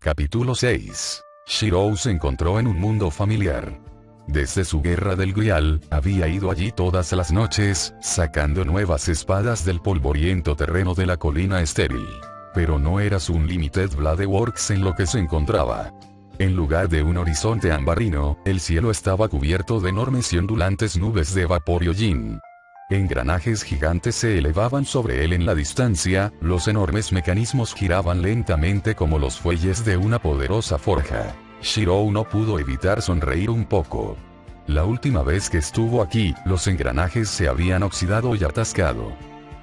Capítulo 6. Shirou se encontró en un mundo familiar. Desde su guerra del Grial, había ido allí todas las noches, sacando nuevas espadas del polvoriento terreno de la colina estéril. Pero no era su Unlimited Blade Works en lo que se encontraba. En lugar de un horizonte ambarino, el cielo estaba cubierto de enormes y ondulantes nubes de vapor y hollín. Engranajes gigantes se elevaban sobre él en la distancia, los enormes mecanismos giraban lentamente como los fuelles de una poderosa forja. Shirou no pudo evitar sonreír un poco. La última vez que estuvo aquí, los engranajes se habían oxidado y atascado.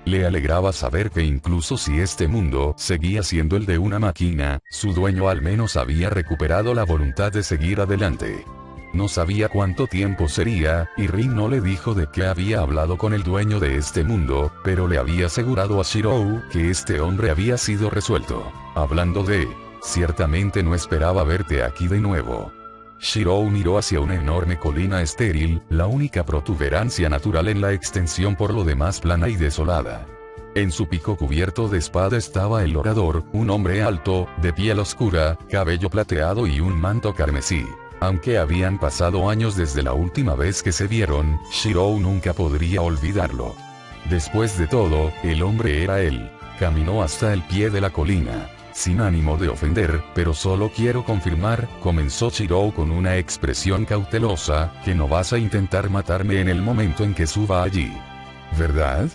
Le alegraba saber que incluso si este mundo seguía siendo el de una máquina, su dueño al menos había recuperado la voluntad de seguir adelante. No sabía cuánto tiempo sería, y Rin no le dijo de qué había hablado con el dueño de este mundo, pero le había asegurado a Shirou que este hombre había sido resuelto. Hablando de... ciertamente no esperaba verte aquí de nuevo. Shirou miró hacia una enorme colina estéril, la única protuberancia natural en la extensión por lo demás plana y desolada. En su pico cubierto de espada estaba el orador, un hombre alto, de piel oscura, cabello plateado y un manto carmesí. Aunque habían pasado años desde la última vez que se vieron, Shirou nunca podría olvidarlo. Después de todo, el hombre era él. Caminó hasta el pie de la colina. Sin ánimo de ofender, pero solo quiero confirmar, comenzó Shirou con una expresión cautelosa, que no vas a intentar matarme en el momento en que suba allí. ¿Verdad?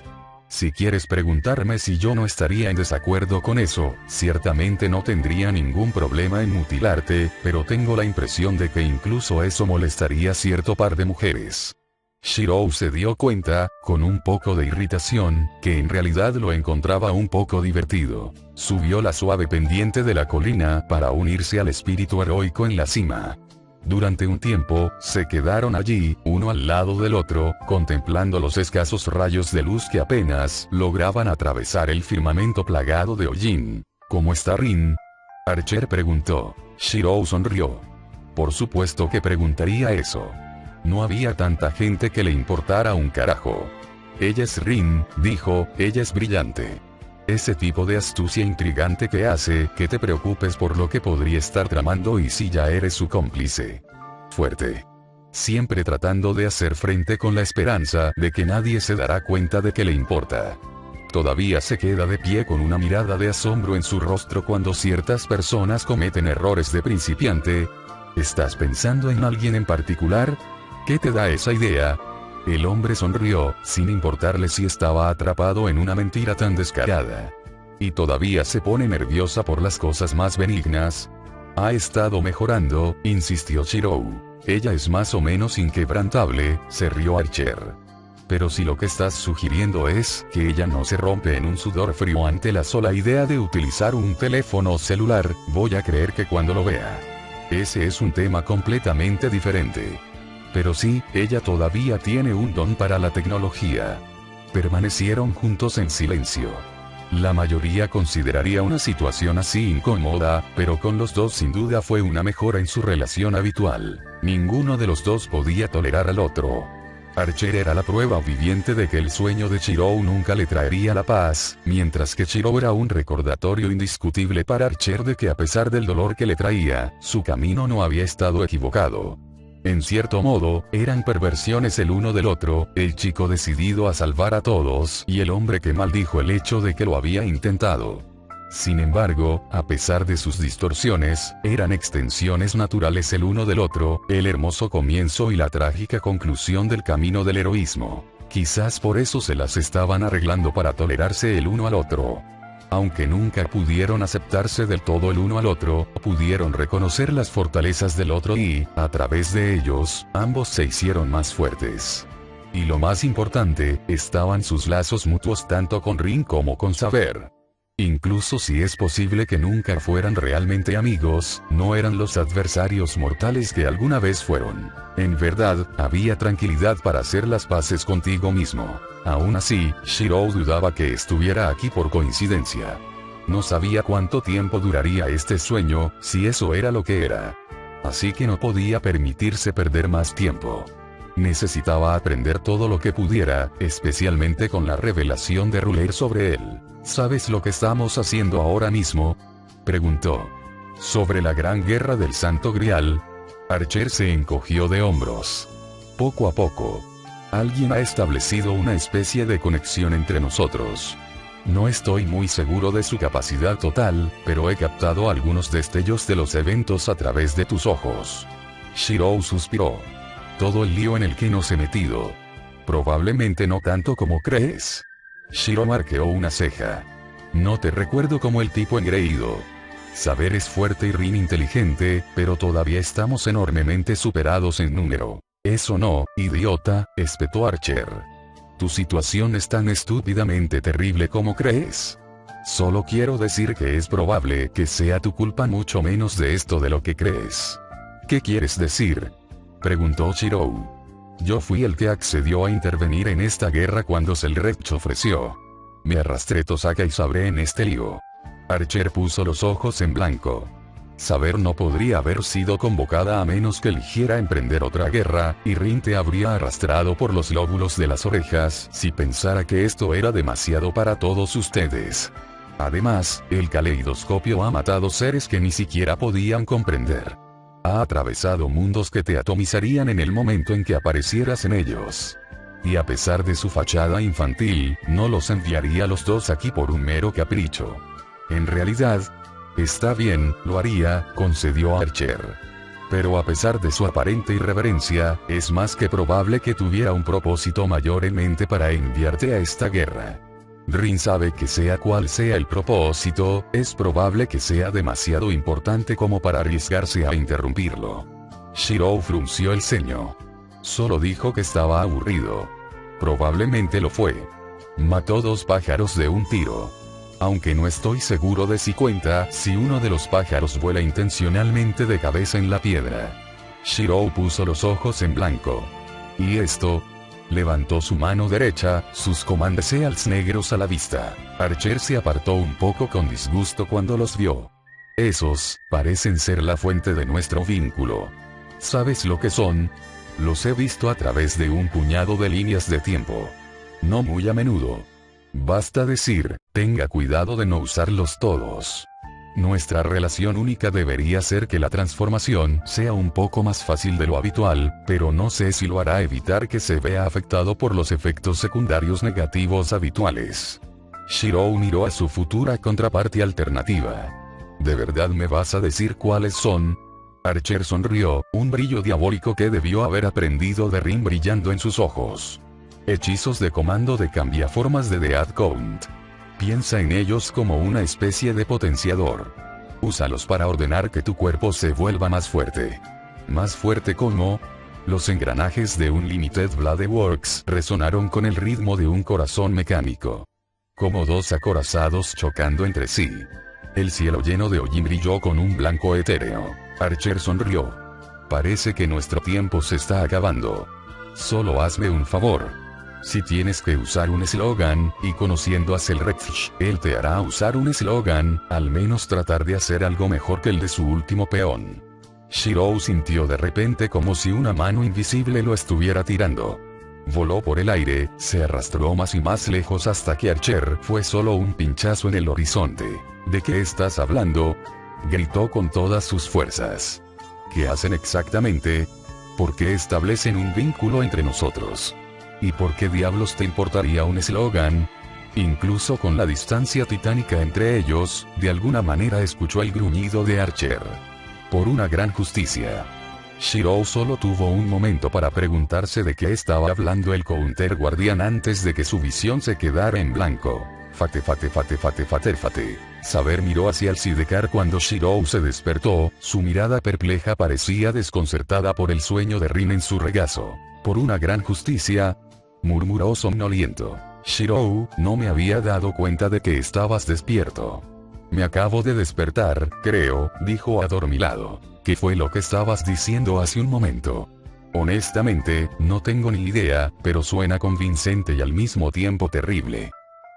Si quieres preguntarme si yo no estaría en desacuerdo con eso, ciertamente no tendría ningún problema en mutilarte, pero tengo la impresión de que incluso eso molestaría a cierto par de mujeres. Shirou se dio cuenta, con un poco de irritación, que en realidad lo encontraba un poco divertido. Subió la suave pendiente de la colina para unirse al espíritu heroico en la cima. Durante un tiempo, se quedaron allí, uno al lado del otro, contemplando los escasos rayos de luz que apenas lograban atravesar el firmamento plagado de hollín. ¿Cómo está Rin? Archer preguntó. Shirou sonrió. Por supuesto que preguntaría eso. No había tanta gente que le importara un carajo. Ella es Rin, dijo, ella es brillante. Ese tipo de astucia intrigante que hace que te preocupes por lo que podría estar tramando y si ya eres su cómplice. Fuerte. Siempre tratando de hacer frente con la esperanza de que nadie se dará cuenta de que le importa. Todavía se queda de pie con una mirada de asombro en su rostro cuando ciertas personas cometen errores de principiante. ¿Estás pensando en alguien en particular? ¿Qué te da esa idea? El hombre sonrió, sin importarle si estaba atrapado en una mentira tan descarada. ¿Y todavía se pone nerviosa por las cosas más benignas? Ha estado mejorando, insistió Shirou. Ella es más o menos inquebrantable, se rió Archer. Pero si lo que estás sugiriendo es que ella no se rompe en un sudor frío ante la sola idea de utilizar un teléfono celular, voy a creer que cuando lo vea. Ese es un tema completamente diferente. Pero sí, ella todavía tiene un don para la tecnología. Permanecieron juntos en silencio. La mayoría consideraría una situación así incómoda, pero con los dos sin duda fue una mejora en su relación habitual. Ninguno de los dos podía tolerar al otro. Archer era la prueba viviente de que el sueño de Shirou nunca le traería la paz, mientras que Shirou era un recordatorio indiscutible para Archer de que a pesar del dolor que le traía, su camino no había estado equivocado. En cierto modo, eran perversiones el uno del otro, el chico decidido a salvar a todos y el hombre que maldijo el hecho de que lo había intentado. Sin embargo, a pesar de sus distorsiones, eran extensiones naturales el uno del otro, el hermoso comienzo y la trágica conclusión del camino del heroísmo. Quizás por eso se las estaban arreglando para tolerarse el uno al otro. Aunque nunca pudieron aceptarse del todo el uno al otro, pudieron reconocer las fortalezas del otro y, a través de ellos, ambos se hicieron más fuertes. Y lo más importante, estaban sus lazos mutuos tanto con Rin como con Saber. Incluso si es posible que nunca fueran realmente amigos, no eran los adversarios mortales que alguna vez fueron. En verdad, había tranquilidad para hacer las paces contigo mismo. Aún así, Shirou dudaba que estuviera aquí por coincidencia. No sabía cuánto tiempo duraría este sueño, si eso era lo que era. Así que no podía permitirse perder más tiempo. Necesitaba aprender todo lo que pudiera, especialmente con la revelación de Ruler sobre él. ¿Sabes lo que estamos haciendo ahora mismo? Preguntó. Sobre la gran guerra del Santo Grial, Archer se encogió de hombros. Poco a poco, alguien ha establecido una especie de conexión entre nosotros. No estoy muy seguro de su capacidad total, pero he captado algunos destellos de los eventos a través de tus ojos. Shirou suspiró. Todo el lío en el que nos he metido. Probablemente no tanto como crees. Shirou arqueó una ceja. No te recuerdo como el tipo engreído. Saber es fuerte y Rin inteligente, pero todavía estamos enormemente superados en número. Eso no, idiota, espetó Archer. Tu situación es tan estúpidamente terrible como crees. Solo quiero decir que es probable que sea tu culpa mucho menos de esto de lo que crees. ¿Qué quieres decir?, preguntó Shirou. Yo fui el que accedió a intervenir en esta guerra cuando Selrech ofreció. Me arrastré Tosaka y Sabre en este lío. Archer puso los ojos en blanco. Saber no podría haber sido convocada a menos que eligiera emprender otra guerra, y Rin te habría arrastrado por los lóbulos de las orejas si pensara que esto era demasiado para todos ustedes. Además, el caleidoscopio ha matado seres que ni siquiera podían comprender. Ha atravesado mundos que te atomizarían en el momento en que aparecieras en ellos. Y a pesar de su fachada infantil, no los enviaría a los dos aquí por un mero capricho. En realidad, está bien, lo haría, concedió Archer. Pero a pesar de su aparente irreverencia, es más que probable que tuviera un propósito mayor en mente para enviarte a esta guerra. Rin sabe que sea cual sea el propósito, es probable que sea demasiado importante como para arriesgarse a interrumpirlo. Shirou frunció el ceño. Solo dijo que estaba aburrido. Probablemente lo fue. Mató dos pájaros de un tiro. Aunque no estoy seguro de si cuenta si uno de los pájaros vuela intencionalmente de cabeza en la piedra. Shirou puso los ojos en blanco. ¿Y esto? Levantó su mano derecha, sus command seals negros a la vista. Archer se apartó un poco con disgusto cuando los vio. Esos, parecen ser la fuente de nuestro vínculo. ¿Sabes lo que son? Los he visto a través de un puñado de líneas de tiempo. No muy a menudo. Basta decir, tenga cuidado de no usarlos todos. Nuestra relación única debería ser que la transformación sea un poco más fácil de lo habitual, pero no sé si lo hará evitar que se vea afectado por los efectos secundarios negativos habituales. Shirou miró a su futura contraparte alternativa. ¿De verdad me vas a decir cuáles son? Archer sonrió, un brillo diabólico que debió haber aprendido de Rin brillando en sus ojos. Hechizos de comando de cambiaformas de Death Count. Piensa en ellos como una especie de potenciador. Úsalos para ordenar que tu cuerpo se vuelva más fuerte. ¿Más fuerte cómo? Los engranajes de un Limited Blade Works resonaron con el ritmo de un corazón mecánico. Como dos acorazados chocando entre sí. El cielo lleno de hollín brilló con un blanco etéreo. Archer sonrió. Parece que nuestro tiempo se está acabando. Solo hazme un favor. Si tienes que usar un eslogan, y conociendo a Selrech, él te hará usar un eslogan, al menos tratar de hacer algo mejor que el de su último peón. Shirou sintió de repente como si una mano invisible lo estuviera tirando. Voló por el aire, se arrastró más y más lejos hasta que Archer fue solo un pinchazo en el horizonte. ¿De qué estás hablando?, gritó con todas sus fuerzas. ¿Qué hacen exactamente? ¿Por qué establecen un vínculo entre nosotros? ¿Y por qué diablos te importaría un eslogan? Incluso con la distancia titánica entre ellos, de alguna manera escuchó el gruñido de Archer. Por una gran justicia. Shirou solo tuvo un momento para preguntarse de qué estaba hablando el Counter Guardián antes de que su visión se quedara en blanco. Fate. Saber miró hacia el sidecar cuando Shirou se despertó, su mirada perpleja parecía desconcertada por el sueño de Rin en su regazo. Por una gran justicia, murmuró somnoliento. Shirou, no me había dado cuenta de que estabas despierto. Me acabo de despertar, creo, dijo adormilado. ¿Qué fue lo que estabas diciendo hace un momento? Honestamente, no tengo ni idea, pero suena convincente y al mismo tiempo terrible.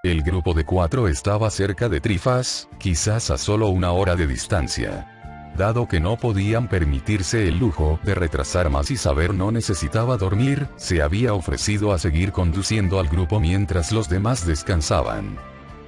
El grupo de 4 estaba cerca de Trifas, quizás a solo una hora de distancia. Dado que no podían permitirse el lujo de retrasar más y Saber no necesitaba dormir, se había ofrecido a seguir conduciendo al grupo mientras los demás descansaban.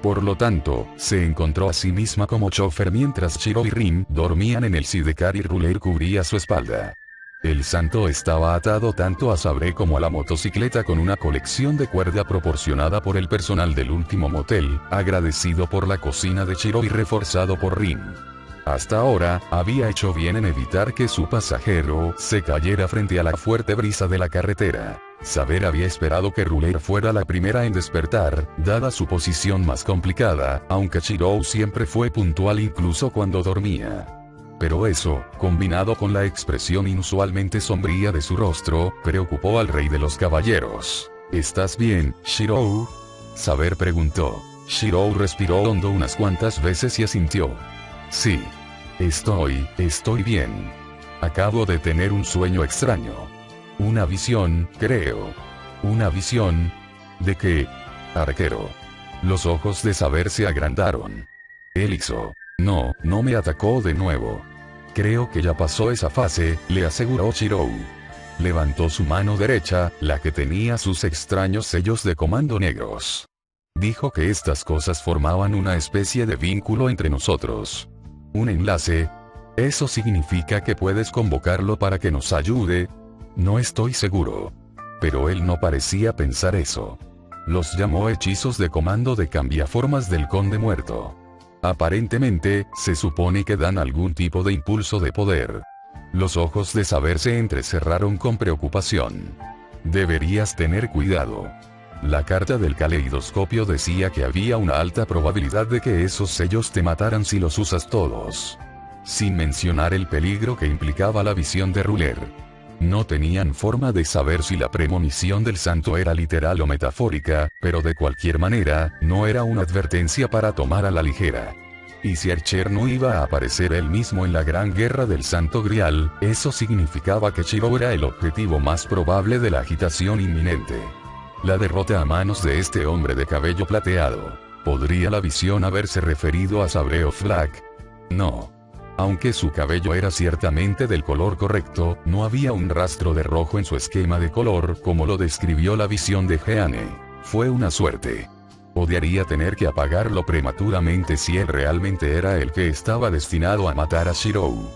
Por lo tanto, se encontró a sí misma como chofer mientras Shiro y Rin dormían en el sidecar y Ruler cubría su espalda. El santo estaba atado tanto a Sabre como a la motocicleta con una colección de cuerda proporcionada por el personal del último motel, agradecido por la cocina de Shiro y reforzado por Rin. Hasta ahora, había hecho bien en evitar que su pasajero se cayera frente a la fuerte brisa de la carretera. Saber había esperado que Ruler fuera la primera en despertar, dada su posición más complicada, aunque Shiro siempre fue puntual incluso cuando dormía. Pero eso, combinado con la expresión inusualmente sombría de su rostro, preocupó al rey de los caballeros. ¿Estás bien, Shiro? Saber preguntó. Shiro respiró hondo unas cuantas veces y asintió. Sí. Estoy bien. Acabo de tener un sueño extraño. Una visión, creo. ¿Una visión? ¿De qué? Arquero. Los ojos de Saber se agrandaron. Él hizo. No me atacó de nuevo. Creo que ya pasó esa fase, le aseguró Shiro. Levantó su mano derecha, la que tenía sus extraños sellos de comando negros. Dijo que estas cosas formaban una especie de vínculo entre nosotros. ¿Un enlace? ¿Eso significa que puedes convocarlo para que nos ayude? No estoy seguro. Pero él no parecía pensar eso. Los llamó hechizos de comando de cambiaformas del Conde Muerto. Aparentemente, se supone que dan algún tipo de impulso de poder. Los ojos de Saber se entrecerraron con preocupación. Deberías tener cuidado. La carta del caleidoscopio decía que había una alta probabilidad de que esos sellos te mataran si los usas todos. Sin mencionar el peligro que implicaba la visión de Ruler. No tenían forma de saber si la premonición del santo era literal o metafórica, pero de cualquier manera, no era una advertencia para tomar a la ligera. Y si Archer no iba a aparecer él mismo en la gran guerra del Santo Grial, eso significaba que Shiro era el objetivo más probable de la agitación inminente. La derrota a manos de este hombre de cabello plateado. ¿Podría la visión haberse referido a Sabre of Black? No. Aunque su cabello era ciertamente del color correcto, no había un rastro de rojo en su esquema de color como lo describió la visión de Jeanne. Fue una suerte. Odiaría tener que apagarlo prematuramente si él realmente era el que estaba destinado a matar a Shiro.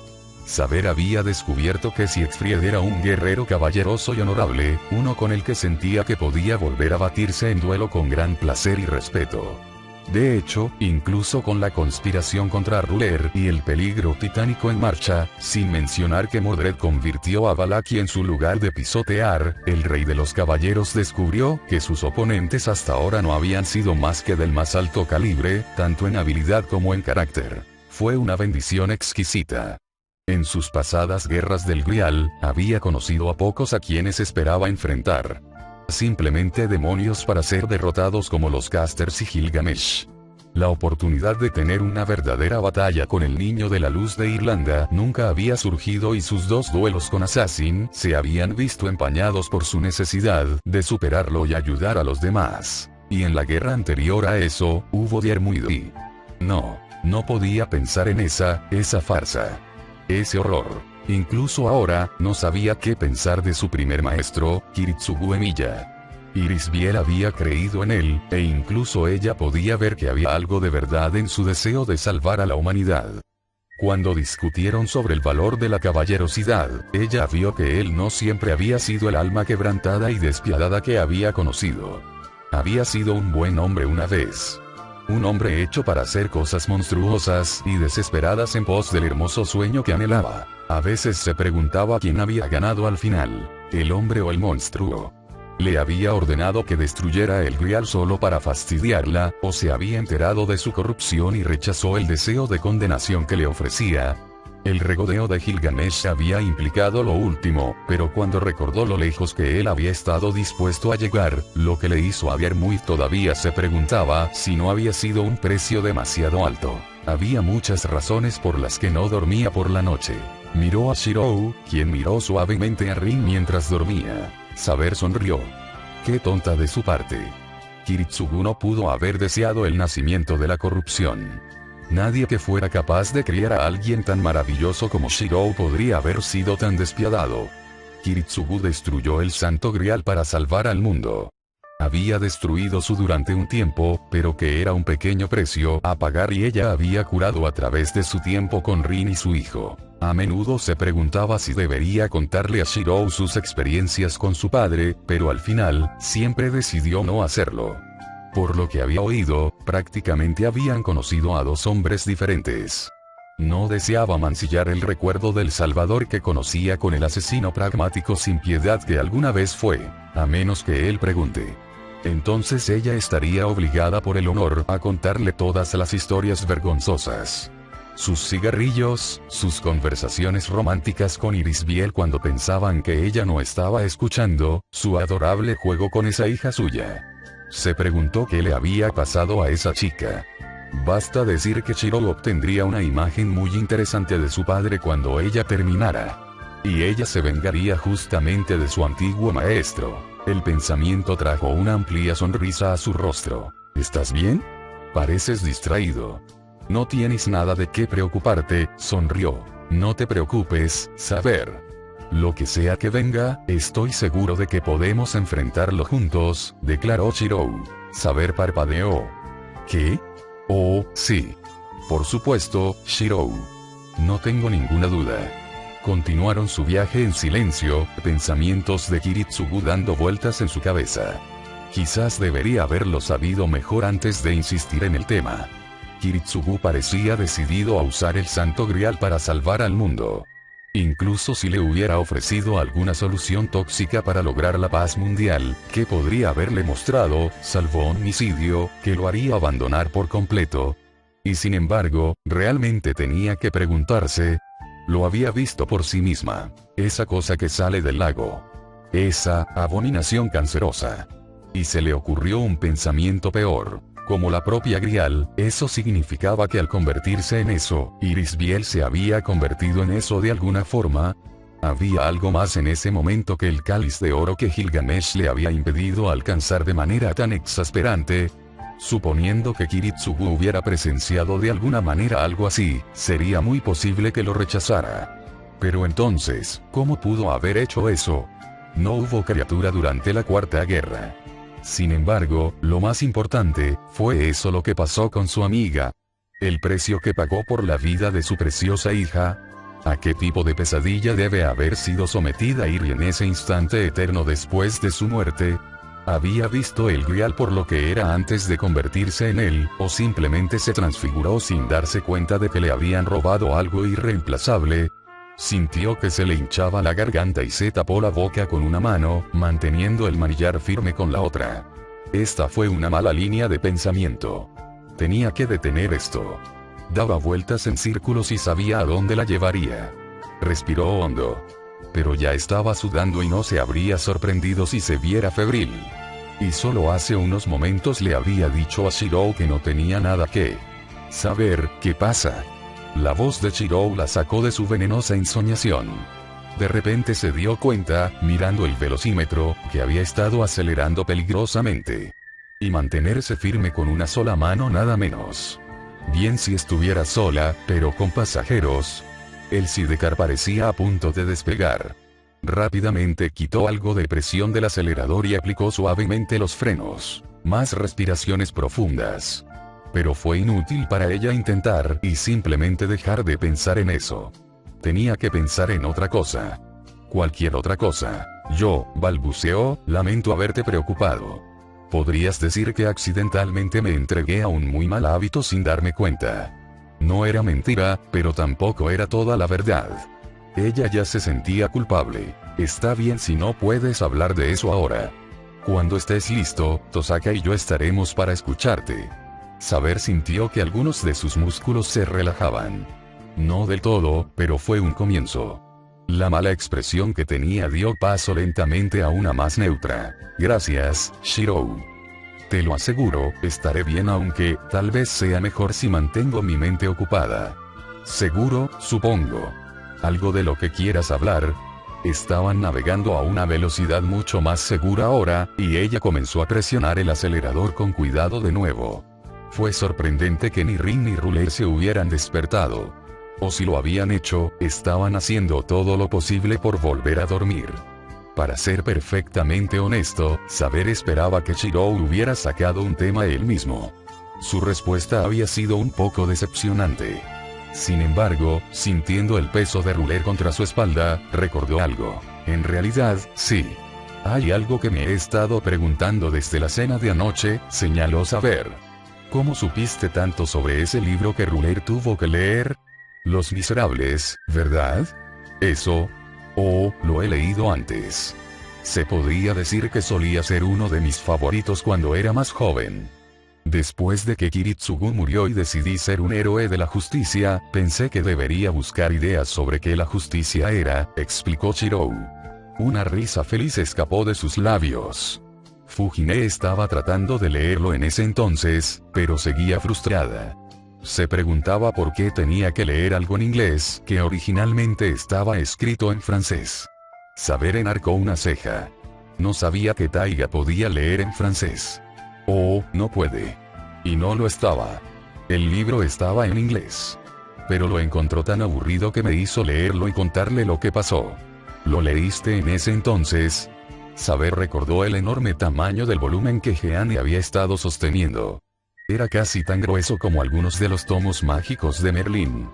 Saber había descubierto que Siegfried era un guerrero caballeroso y honorable, uno con el que sentía que podía volver a batirse en duelo con gran placer y respeto. De hecho, incluso con la conspiración contra Ruler y el peligro titánico en marcha, sin mencionar que Mordred convirtió a Valaki en su lugar de pisotear, el rey de los caballeros descubrió que sus oponentes hasta ahora no habían sido más que del más alto calibre, tanto en habilidad como en carácter. Fue una bendición exquisita. En sus pasadas guerras del Grial, había conocido a pocos a quienes esperaba enfrentar. Simplemente demonios para ser derrotados como los Casters y Gilgamesh. La oportunidad de tener una verdadera batalla con el Niño de la Luz de Irlanda nunca había surgido y sus dos duelos con Assassin se habían visto empañados por su necesidad de superarlo y ayudar a los demás. Y en la guerra anterior a eso, hubo Diarmuidi. No podía pensar en esa farsa. Ese horror. Incluso ahora, no sabía qué pensar de su primer maestro, Kiritsugu Emiya. Irisbiel había creído en él, e incluso ella podía ver que había algo de verdad en su deseo de salvar a la humanidad. Cuando discutieron sobre el valor de la caballerosidad, ella vio que él no siempre había sido el alma quebrantada y despiadada que había conocido. Había sido un buen hombre una vez. Un hombre hecho para hacer cosas monstruosas y desesperadas en pos del hermoso sueño que anhelaba. A veces se preguntaba quién había ganado al final, el hombre o el monstruo. Le había ordenado que destruyera el Grial solo para fastidiarla, o se había enterado de su corrupción y rechazó el deseo de condenación que le ofrecía. El regodeo de Gilgamesh había implicado lo último, pero cuando recordó lo lejos que él había estado dispuesto a llegar, lo que le hizo a Diarmuid todavía se preguntaba si no había sido un precio demasiado alto. Había muchas razones por las que no dormía por la noche. Miró a Shiro, quien miró suavemente a Rin mientras dormía. Saber sonrió. Qué tonta de su parte. Kiritsugu no pudo haber deseado el nacimiento de la corrupción. Nadie que fuera capaz de criar a alguien tan maravilloso como Shiro podría haber sido tan despiadado. Kiritsugu destruyó el Santo Grial para salvar al mundo. Había destruido su durante un tiempo, pero que era un pequeño precio a pagar y ella había curado a través de su tiempo con Rin y su hijo. A menudo se preguntaba si debería contarle a Shirou sus experiencias con su padre, pero al final, siempre decidió no hacerlo. Por lo que había oído, prácticamente habían conocido a dos hombres diferentes. No deseaba mancillar el recuerdo del Salvador que conocía con el asesino pragmático sin piedad que alguna vez fue, a menos que él pregunte. Entonces ella estaría obligada por el honor a contarle todas las historias vergonzosas. Sus cigarrillos, sus conversaciones románticas con Iris Biel cuando pensaban que ella no estaba escuchando, su adorable juego con esa hija suya. Se preguntó qué le había pasado a esa chica. Basta decir que Shirou obtendría una imagen muy interesante de su padre cuando ella terminara. Y ella se vengaría justamente de su antiguo maestro. El pensamiento trajo una amplia sonrisa a su rostro. ¿Estás bien? Pareces distraído. No tienes nada de qué preocuparte, sonrió. No te preocupes, saber. Lo que sea que venga, estoy seguro de que podemos enfrentarlo juntos, declaró Shirou. Saber parpadeó. ¿Qué? Oh, sí. Por supuesto, Shirou. No tengo ninguna duda. Continuaron su viaje en silencio, pensamientos de Kiritsugu dando vueltas en su cabeza. Quizás debería haberlo sabido mejor antes de insistir en el tema. Kiritsugu parecía decidido a usar el Santo Grial para salvar al mundo. Incluso si le hubiera ofrecido alguna solución tóxica para lograr la paz mundial, que podría haberle mostrado, salvo homicidio, que lo haría abandonar por completo. Y sin embargo, realmente tenía que preguntarse. Lo había visto por sí misma. Esa cosa que sale del lago. Esa abominación cancerosa. Y se le ocurrió un pensamiento peor. Como la propia Grial, eso significaba que al convertirse en eso, Iris Biel se había convertido en eso de alguna forma. Había algo más en ese momento que el cáliz de oro que Gilgamesh le había impedido alcanzar de manera tan exasperante. Suponiendo que Kiritsugu hubiera presenciado de alguna manera algo así, sería muy posible que lo rechazara. Pero entonces, ¿cómo pudo haber hecho eso? No hubo criatura durante la Cuarta Guerra. Sin embargo, lo más importante, fue eso lo que pasó con su amiga. El precio que pagó por la vida de su preciosa hija. ¿A qué tipo de pesadilla debe haber sido sometida Iri en ese instante eterno después de su muerte? ¿Había visto el Grial por lo que era antes de convertirse en él, o simplemente se transfiguró sin darse cuenta de que le habían robado algo irreemplazable? Sintió que se le hinchaba la garganta y se tapó la boca con una mano, manteniendo el manillar firme con la otra. Esta fue una mala línea de pensamiento. Tenía que detener esto. Daba vueltas en círculos y sabía a dónde la llevaría. Respiró hondo. Pero ya estaba sudando y no se habría sorprendido si se viera febril. Y solo hace unos momentos le había dicho a Shirou que no tenía nada que saber. ¿Qué pasa? La voz de Shirou la sacó de su venenosa ensoñación. De repente se dio cuenta, mirando el velocímetro, que había estado acelerando peligrosamente. Y mantenerse firme con una sola mano nada menos. Bien si estuviera sola, pero con pasajeros. El sidecar parecía a punto de despegar. Rápidamente quitó algo de presión del acelerador y aplicó suavemente los frenos. Más respiraciones profundas. Pero fue inútil para ella intentar y simplemente dejar de pensar en eso. Tenía que pensar en otra cosa. Cualquier otra cosa. Yo, balbuceó, lamento haberte preocupado. Podrías decir que accidentalmente me entregué a un muy mal hábito sin darme cuenta. No era mentira, pero tampoco era toda la verdad. Ella ya se sentía culpable. Está bien si no puedes hablar de eso ahora. Cuando estés listo, Tosaka y yo estaremos para escucharte. Saber sintió que algunos de sus músculos se relajaban. No del todo, pero fue un comienzo. La mala expresión que tenía dio paso lentamente a una más neutra. Gracias, Shirou. Te lo aseguro, estaré bien aunque, tal vez sea mejor si mantengo mi mente ocupada. Seguro, supongo. ¿Algo de lo que quieras hablar? Estaban navegando a una velocidad mucho más segura ahora, y ella comenzó a presionar el acelerador con cuidado de nuevo. Fue sorprendente que ni Rin ni Ruler se hubieran despertado. O si lo habían hecho, estaban haciendo todo lo posible por volver a dormir. Para ser perfectamente honesto, Saber esperaba que Shirou hubiera sacado un tema él mismo. Su respuesta había sido un poco decepcionante. Sin embargo, sintiendo el peso de Ruler contra su espalda, recordó algo. En realidad, sí. Hay algo que me he estado preguntando desde la cena de anoche, señaló Saber. ¿Cómo supiste tanto sobre ese libro que Ruler tuvo que leer? Los Miserables, ¿verdad? Eso. Oh, lo he leído antes. Se podría decir que solía ser uno de mis favoritos cuando era más joven. Después de que Kiritsugu murió y decidí ser un héroe de la justicia, pensé que debería buscar ideas sobre qué la justicia era, explicó Shirou. Una risa feliz escapó de sus labios. Fujine estaba tratando de leerlo en ese entonces, pero seguía frustrada. Se preguntaba por qué tenía que leer algo en inglés, que originalmente estaba escrito en francés. Saber enarcó una ceja. No sabía que Taiga podía leer en francés. Oh, no puede. Y no lo estaba. El libro estaba en inglés. Pero lo encontró tan aburrido que me hizo leerlo y contarle lo que pasó. ¿Lo leíste en ese entonces? Saber recordó el enorme tamaño del volumen que Jeanne había estado sosteniendo. Era casi tan grueso como algunos de los tomos mágicos de Merlín.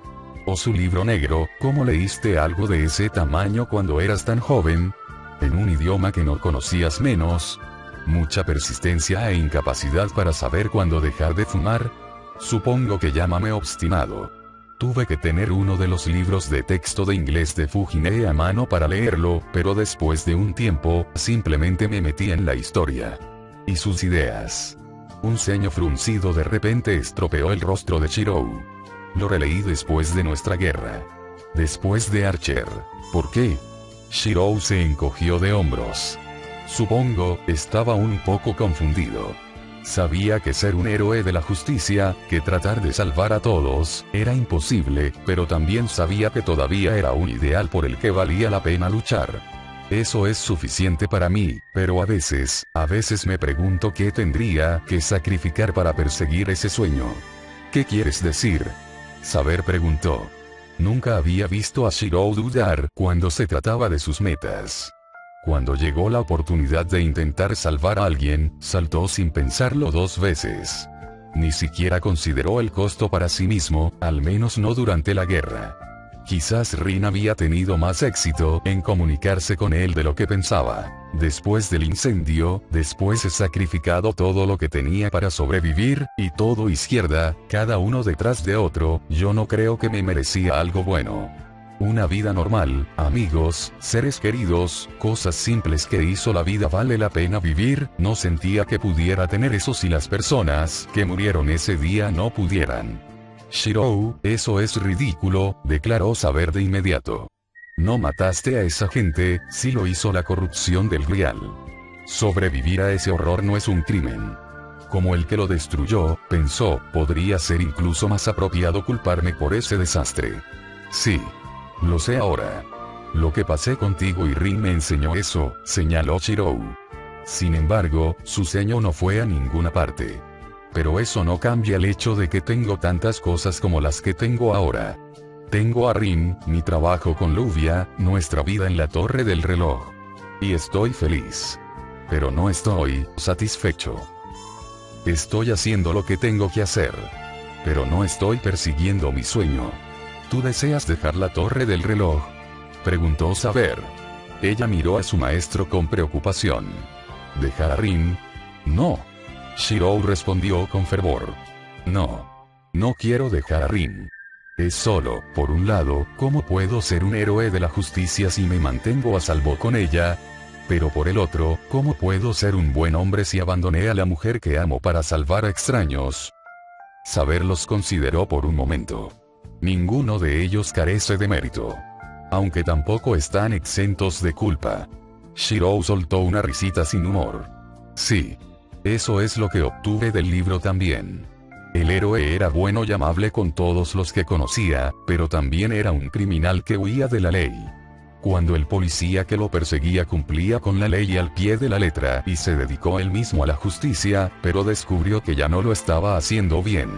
O su libro negro. ¿Cómo leíste algo de ese tamaño cuando eras tan joven? En un idioma que no conocías menos. Mucha persistencia e incapacidad para saber cuándo dejar de fumar. Supongo que llámame obstinado. Tuve que tener uno de los libros de texto de inglés de Fujine a mano para leerlo, pero después de un tiempo, simplemente me metí en la historia. Y sus ideas. Un ceño fruncido de repente estropeó el rostro de Shirou. Lo releí después de nuestra guerra. Después de Archer. ¿Por qué? Shirou se encogió de hombros. Supongo, estaba un poco confundido. Sabía que ser un héroe de la justicia, que tratar de salvar a todos, era imposible, pero también sabía que todavía era un ideal por el que valía la pena luchar. Eso es suficiente para mí, pero a veces me pregunto qué tendría que sacrificar para perseguir ese sueño. ¿Qué quieres decir? Saber preguntó. Nunca había visto a Shirou dudar cuando se trataba de sus metas. Cuando llegó la oportunidad de intentar salvar a alguien, saltó sin pensarlo 2 veces. Ni siquiera consideró el costo para sí mismo, al menos no durante la guerra. Quizás Rin había tenido más éxito en comunicarse con él de lo que pensaba. Después del incendio, después de sacrificado todo lo que tenía para sobrevivir, y todo izquierda, cada uno detrás de otro, yo no creo que me merecía algo bueno. Una vida normal, amigos, seres queridos, cosas simples que hizo la vida vale la pena vivir, no sentía que pudiera tener eso si las personas que murieron ese día no pudieran. Shirou, eso es ridículo, declaró Saber de inmediato. No mataste a esa gente, sí lo hizo la corrupción del Grial. Sobrevivir a ese horror no es un crimen. Como el que lo destruyó, pensó, podría ser incluso más apropiado culparme por ese desastre. Sí. Lo sé ahora. Lo que pasé contigo y Rin me enseñó eso, señaló Shirou. Sin embargo, su ceño no fue a ninguna parte. Pero eso no cambia el hecho de que tengo tantas cosas como las que tengo ahora. Tengo a Rin, mi trabajo con Luvia, nuestra vida en la torre del reloj. Y estoy feliz. Pero no estoy satisfecho. Estoy haciendo lo que tengo que hacer. Pero no estoy persiguiendo mi sueño. ¿Tú deseas dejar la torre del reloj? Preguntó Saber. Ella miró a su maestro con preocupación. ¿Dejar a Rin? No. Shirou respondió con fervor. No. No quiero dejar a Rin. Es solo, por un lado, ¿cómo puedo ser un héroe de la justicia si me mantengo a salvo con ella? Pero por el otro, ¿cómo puedo ser un buen hombre si abandoné a la mujer que amo para salvar a extraños? Saber los consideró por un momento. Ninguno de ellos carece de mérito. Aunque tampoco están exentos de culpa. Shirou soltó una risita sin humor. Sí. Eso es lo que obtuve del libro también. El héroe era bueno y amable con todos los que conocía, pero también era un criminal que huía de la ley. Cuando el policía que lo perseguía cumplía con la ley al pie de la letra y se dedicó él mismo a la justicia, pero descubrió que ya no lo estaba haciendo bien.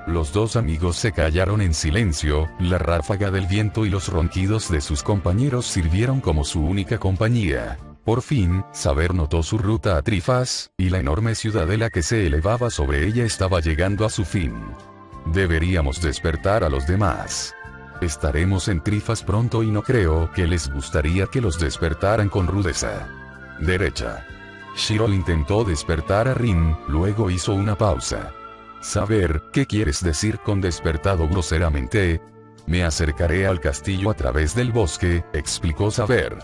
Los 2 amigos se callaron en silencio, la ráfaga del viento y los ronquidos de sus compañeros sirvieron como su única compañía. Por fin, Saber notó su ruta a Trifas, y la enorme ciudadela que se elevaba sobre ella estaba llegando a su fin. Deberíamos despertar a los demás. Estaremos en Trifas pronto y no creo que les gustaría que los despertaran con rudeza. Derecha. Shiro intentó despertar a Rin, luego hizo una pausa. Saber, ¿qué quieres decir con despertado groseramente? Me acercaré al castillo a través del bosque, explicó Saber.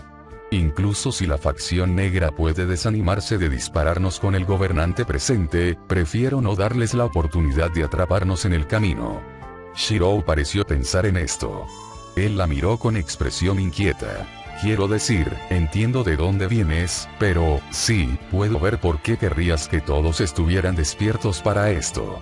Incluso si la facción negra puede desanimarse de dispararnos con el gobernante presente, prefiero no darles la oportunidad de atraparnos en el camino. Shiro pareció pensar en esto. Él la miró con expresión inquieta. Quiero decir, entiendo de dónde vienes, pero, sí, puedo ver por qué querrías que todos estuvieran despiertos para esto.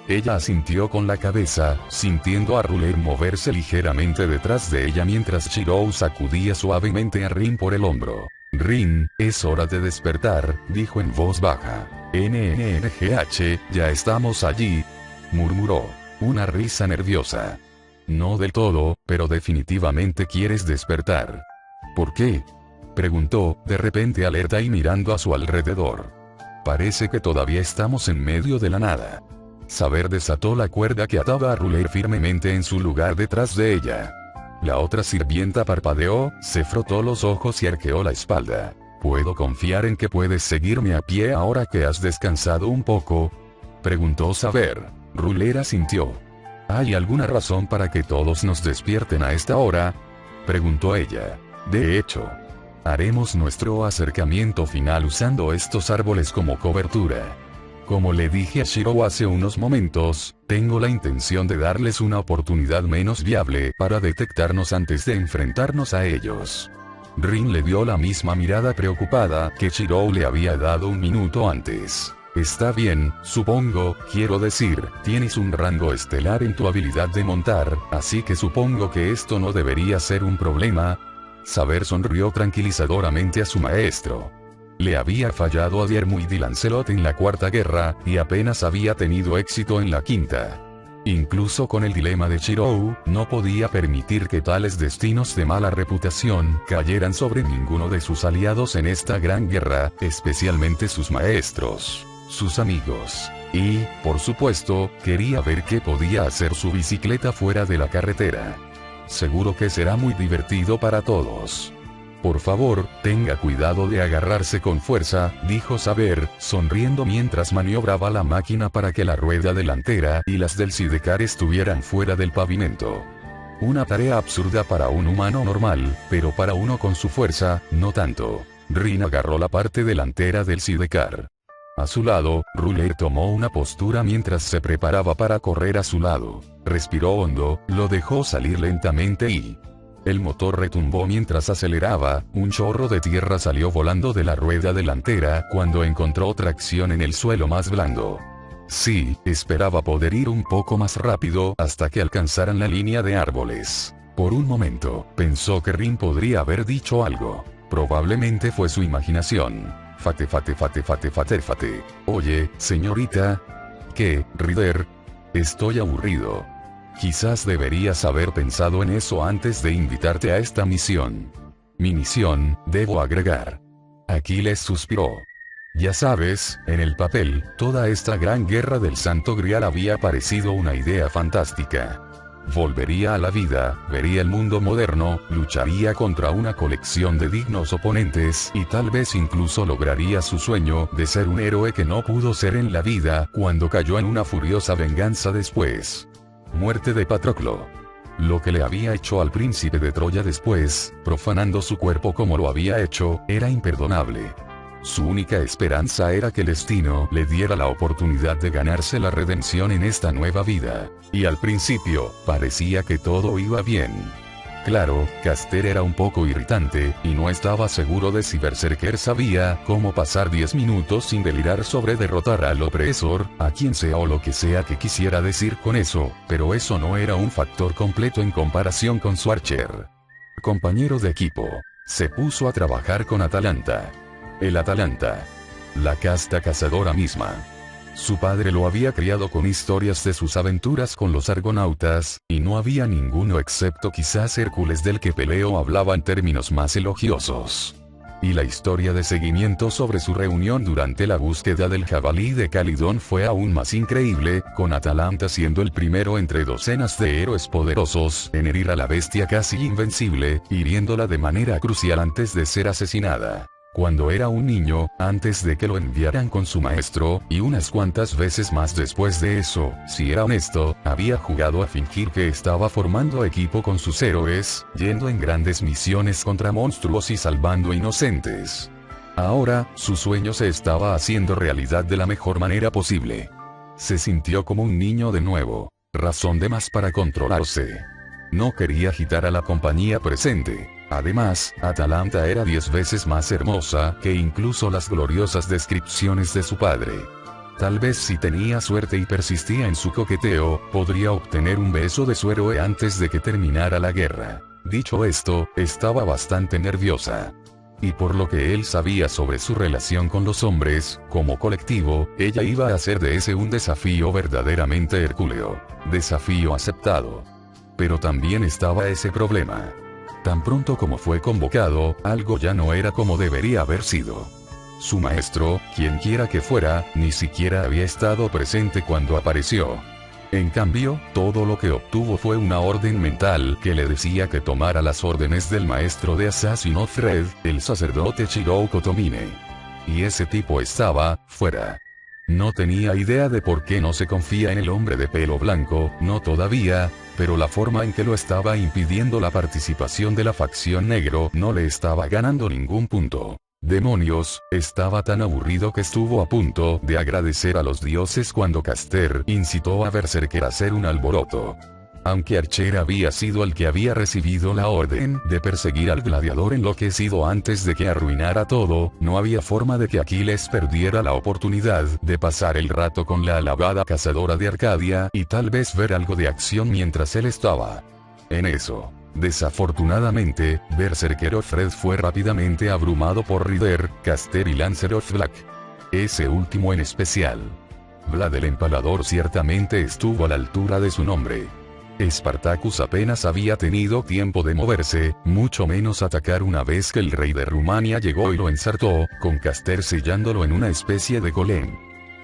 Ella asintió con la cabeza, sintiendo a Ruler moverse ligeramente detrás de ella mientras Shiro sacudía suavemente a Rin por el hombro. Rin, es hora de despertar, dijo en voz baja. NNNGH, ya estamos allí, murmuró. Una risa nerviosa. No del todo, pero definitivamente quieres despertar. ¿Por qué? Preguntó, de repente alerta y mirando a su alrededor. Parece que todavía estamos en medio de la nada. Saber desató la cuerda que ataba a Ruler firmemente en su lugar detrás de ella. La otra sirvienta parpadeó, se frotó los ojos y arqueó la espalda. ¿Puedo confiar en que puedes seguirme a pie ahora que has descansado un poco? Preguntó Saber. Ruler asintió. ¿Hay alguna razón para que todos nos despierten a esta hora? Preguntó ella. De hecho, haremos nuestro acercamiento final usando estos árboles como cobertura. Como le dije a Shiro hace unos momentos, tengo la intención de darles una oportunidad menos viable para detectarnos antes de enfrentarnos a ellos. Rin le dio la misma mirada preocupada que Shiro le había dado un minuto antes. Está bien, supongo, quiero decir, tienes un rango estelar en tu habilidad de montar, así que supongo que esto no debería ser un problema. Saber sonrió tranquilizadoramente a su maestro. Le había fallado a Diermu y Lancelot en la cuarta guerra, y apenas había tenido éxito en la quinta. Incluso con el dilema de Shirou, no podía permitir que tales destinos de mala reputación cayeran sobre ninguno de sus aliados en esta gran guerra, especialmente sus maestros, sus amigos. Y, por supuesto, quería ver qué podía hacer su bicicleta fuera de la carretera. Seguro que será muy divertido para todos. Por favor, tenga cuidado de agarrarse con fuerza, dijo Saber, sonriendo mientras maniobraba la máquina para que la rueda delantera y las del sidecar estuvieran fuera del pavimento. Una tarea absurda para un humano normal, pero para uno con su fuerza, no tanto. Rin agarró la parte delantera del sidecar. A su lado, Ruler tomó una postura mientras se preparaba para correr a su lado. Respiró hondo, lo dejó salir lentamente y... el motor retumbó mientras aceleraba, un chorro de tierra salió volando de la rueda delantera cuando encontró tracción en el suelo más blando. Sí, esperaba poder ir un poco más rápido hasta que alcanzaran la línea de árboles. Por un momento, pensó que Rin podría haber dicho algo. Probablemente fue su imaginación. Fate. Oye, señorita. ¿Qué, Ryder? Estoy aburrido. Quizás deberías haber pensado en eso antes de invitarte a esta misión. Mi misión, debo agregar. Aquiles suspiró. Ya sabes, en el papel, toda esta gran guerra del Santo Grial había parecido una idea fantástica. Volvería a la vida, vería el mundo moderno, lucharía contra una colección de dignos oponentes y tal vez incluso lograría su sueño de ser un héroe que no pudo ser en la vida cuando cayó en una furiosa venganza después. Muerte de Patroclo. Lo que le había hecho al príncipe de Troya después, profanando su cuerpo como lo había hecho, era imperdonable. Su única esperanza era que el destino le diera la oportunidad de ganarse la redención en esta nueva vida. Y al principio, parecía que todo iba bien. Claro, Caster era un poco irritante, y no estaba seguro de si Berserker sabía cómo pasar 10 minutos sin delirar sobre derrotar al opresor, a quien sea o lo que sea que quisiera decir con eso, pero eso no era un factor completo en comparación con su Archer. Compañero de equipo. Se puso a trabajar con Atalanta. El Atalanta. La casta cazadora misma. Su padre lo había criado con historias de sus aventuras con los argonautas, y no había ninguno excepto quizás Hércules del que Peleo hablaba en términos más elogiosos. Y la historia de seguimiento sobre su reunión durante la búsqueda del jabalí de Calidón fue aún más increíble, con Atalanta siendo el primero entre docenas de héroes poderosos en herir a la bestia casi invencible, hiriéndola de manera crucial antes de ser asesinada. Cuando era un niño, antes de que lo enviaran con su maestro, y unas cuantas veces más después de eso, si era honesto, había jugado a fingir que estaba formando equipo con sus héroes, yendo en grandes misiones contra monstruos y salvando inocentes. Ahora, su sueño se estaba haciendo realidad de la mejor manera posible. Se sintió como un niño de nuevo. Razón de más para controlarse. No quería agitar a la compañía presente. Además, Atalanta era 10 veces más hermosa que incluso las gloriosas descripciones de su padre. Tal vez si tenía suerte y persistía en su coqueteo, podría obtener un beso de su héroe antes de que terminara la guerra. Dicho esto, estaba bastante nerviosa. Y por lo que él sabía sobre su relación con los hombres, como colectivo, ella iba a hacer de ese un desafío verdaderamente hercúleo. Desafío aceptado. Pero también estaba ese problema. Tan pronto como fue convocado, algo ya no era como debería haber sido. Su maestro, quien quiera que fuera, ni siquiera había estado presente cuando apareció. En cambio, todo lo que obtuvo fue una orden mental que le decía que tomara las órdenes del maestro de asesino Fred, el sacerdote Shiroko Tomine. Y ese tipo estaba fuera. No tenía idea de por qué no se confía en el hombre de pelo blanco, no todavía, pero la forma en que lo estaba impidiendo la participación de la facción negro no le estaba ganando ningún punto. Demonios, estaba tan aburrido que estuvo a punto de agradecer a los dioses cuando Caster incitó a Berserker a hacer un alboroto. Aunque Archer había sido el que había recibido la orden de perseguir al gladiador enloquecido antes de que arruinara todo, no había forma de que Aquiles perdiera la oportunidad de pasar el rato con la alabada cazadora de Arcadia y tal vez ver algo de acción mientras él estaba en eso. Desafortunadamente, Berserker Fred fue rápidamente abrumado por Ryder, Caster y Lancelot Black. Ese último en especial. Vlad el Empalador ciertamente estuvo a la altura de su nombre. Spartacus apenas había tenido tiempo de moverse, mucho menos atacar una vez que el rey de Rumania llegó y lo ensartó, con Caster sellándolo en una especie de golem.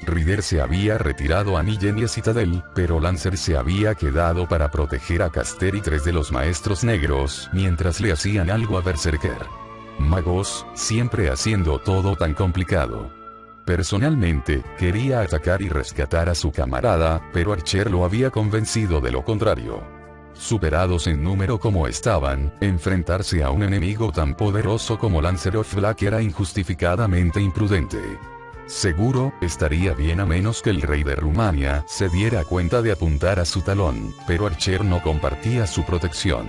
Ryder se había retirado a Nillenia Citadel, pero Lancer se había quedado para proteger a Caster y 3 de los maestros negros, mientras le hacían algo a Berserker. Magos, siempre haciendo todo tan complicado. Personalmente, quería atacar y rescatar a su camarada, pero Archer lo había convencido de lo contrario. Superados en número como estaban, enfrentarse a un enemigo tan poderoso como Lancelot Black era injustificadamente imprudente. Seguro, estaría bien a menos que el rey de Rumania se diera cuenta de apuntar a su talón, pero Archer no compartía su protección.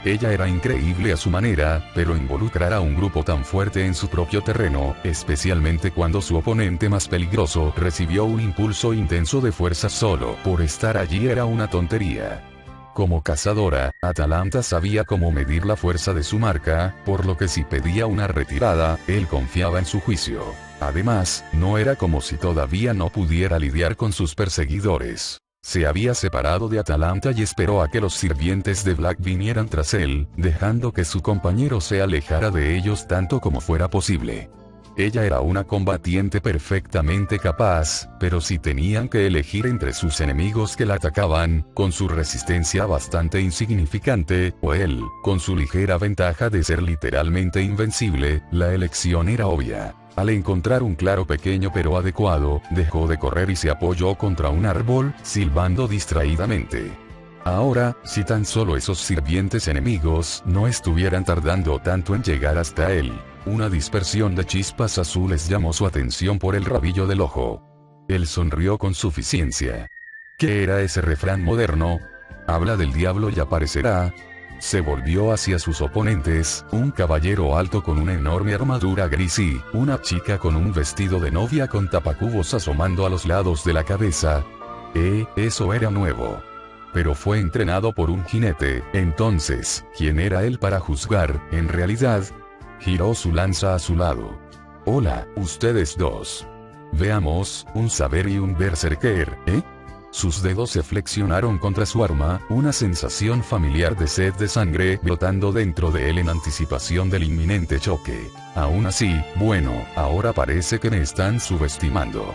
Ella era increíble a su manera, pero involucrar a un grupo tan fuerte en su propio terreno, especialmente cuando su oponente más peligroso recibió un impulso intenso de fuerza solo por estar allí era una tontería. Como cazadora, Atalanta sabía cómo medir la fuerza de su marca, por lo que si pedía una retirada, él confiaba en su juicio. Además, no era como si todavía no pudiera lidiar con sus perseguidores. Se había separado de Atalanta y esperó a que los sirvientes de Black vinieran tras él, dejando que su compañero se alejara de ellos tanto como fuera posible. Ella era una combatiente perfectamente capaz, pero si tenían que elegir entre sus enemigos que la atacaban, con su resistencia bastante insignificante, o él, con su ligera ventaja de ser literalmente invencible, la elección era obvia. Al encontrar un claro pequeño pero adecuado, dejó de correr y se apoyó contra un árbol, silbando distraídamente. Ahora, si tan solo esos sirvientes enemigos no estuvieran tardando tanto en llegar hasta él. Una dispersión de chispas azules llamó su atención por el rabillo del ojo. Él sonrió con suficiencia. ¿Qué era ese refrán moderno? Habla del diablo y aparecerá. Se volvió hacia sus oponentes, un caballero alto con una enorme armadura gris y una chica con un vestido de novia con tapacubos asomando a los lados de la cabeza. Eso era nuevo. Pero fue entrenado por un jinete, entonces, ¿quién era él para juzgar, en realidad? Giró su lanza a su lado. Hola, ustedes dos. Veamos, un saber y un berserker, ¿eh? Sus dedos se flexionaron contra su arma, una sensación familiar de sed de sangre brotando dentro de él en anticipación del inminente choque. Aún así, bueno, ahora parece que me están subestimando.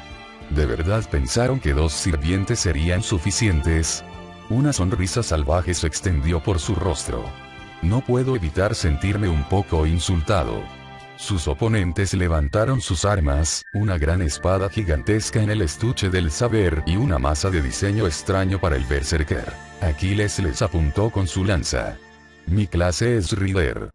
¿De verdad pensaron que 2 sirvientes serían suficientes? Una sonrisa salvaje se extendió por su rostro. No puedo evitar sentirme un poco insultado. Sus oponentes levantaron sus armas, una gran espada gigantesca en el estuche del saber y una masa de diseño extraño para el berserker. Aquiles les apuntó con su lanza. Mi clase es Rider.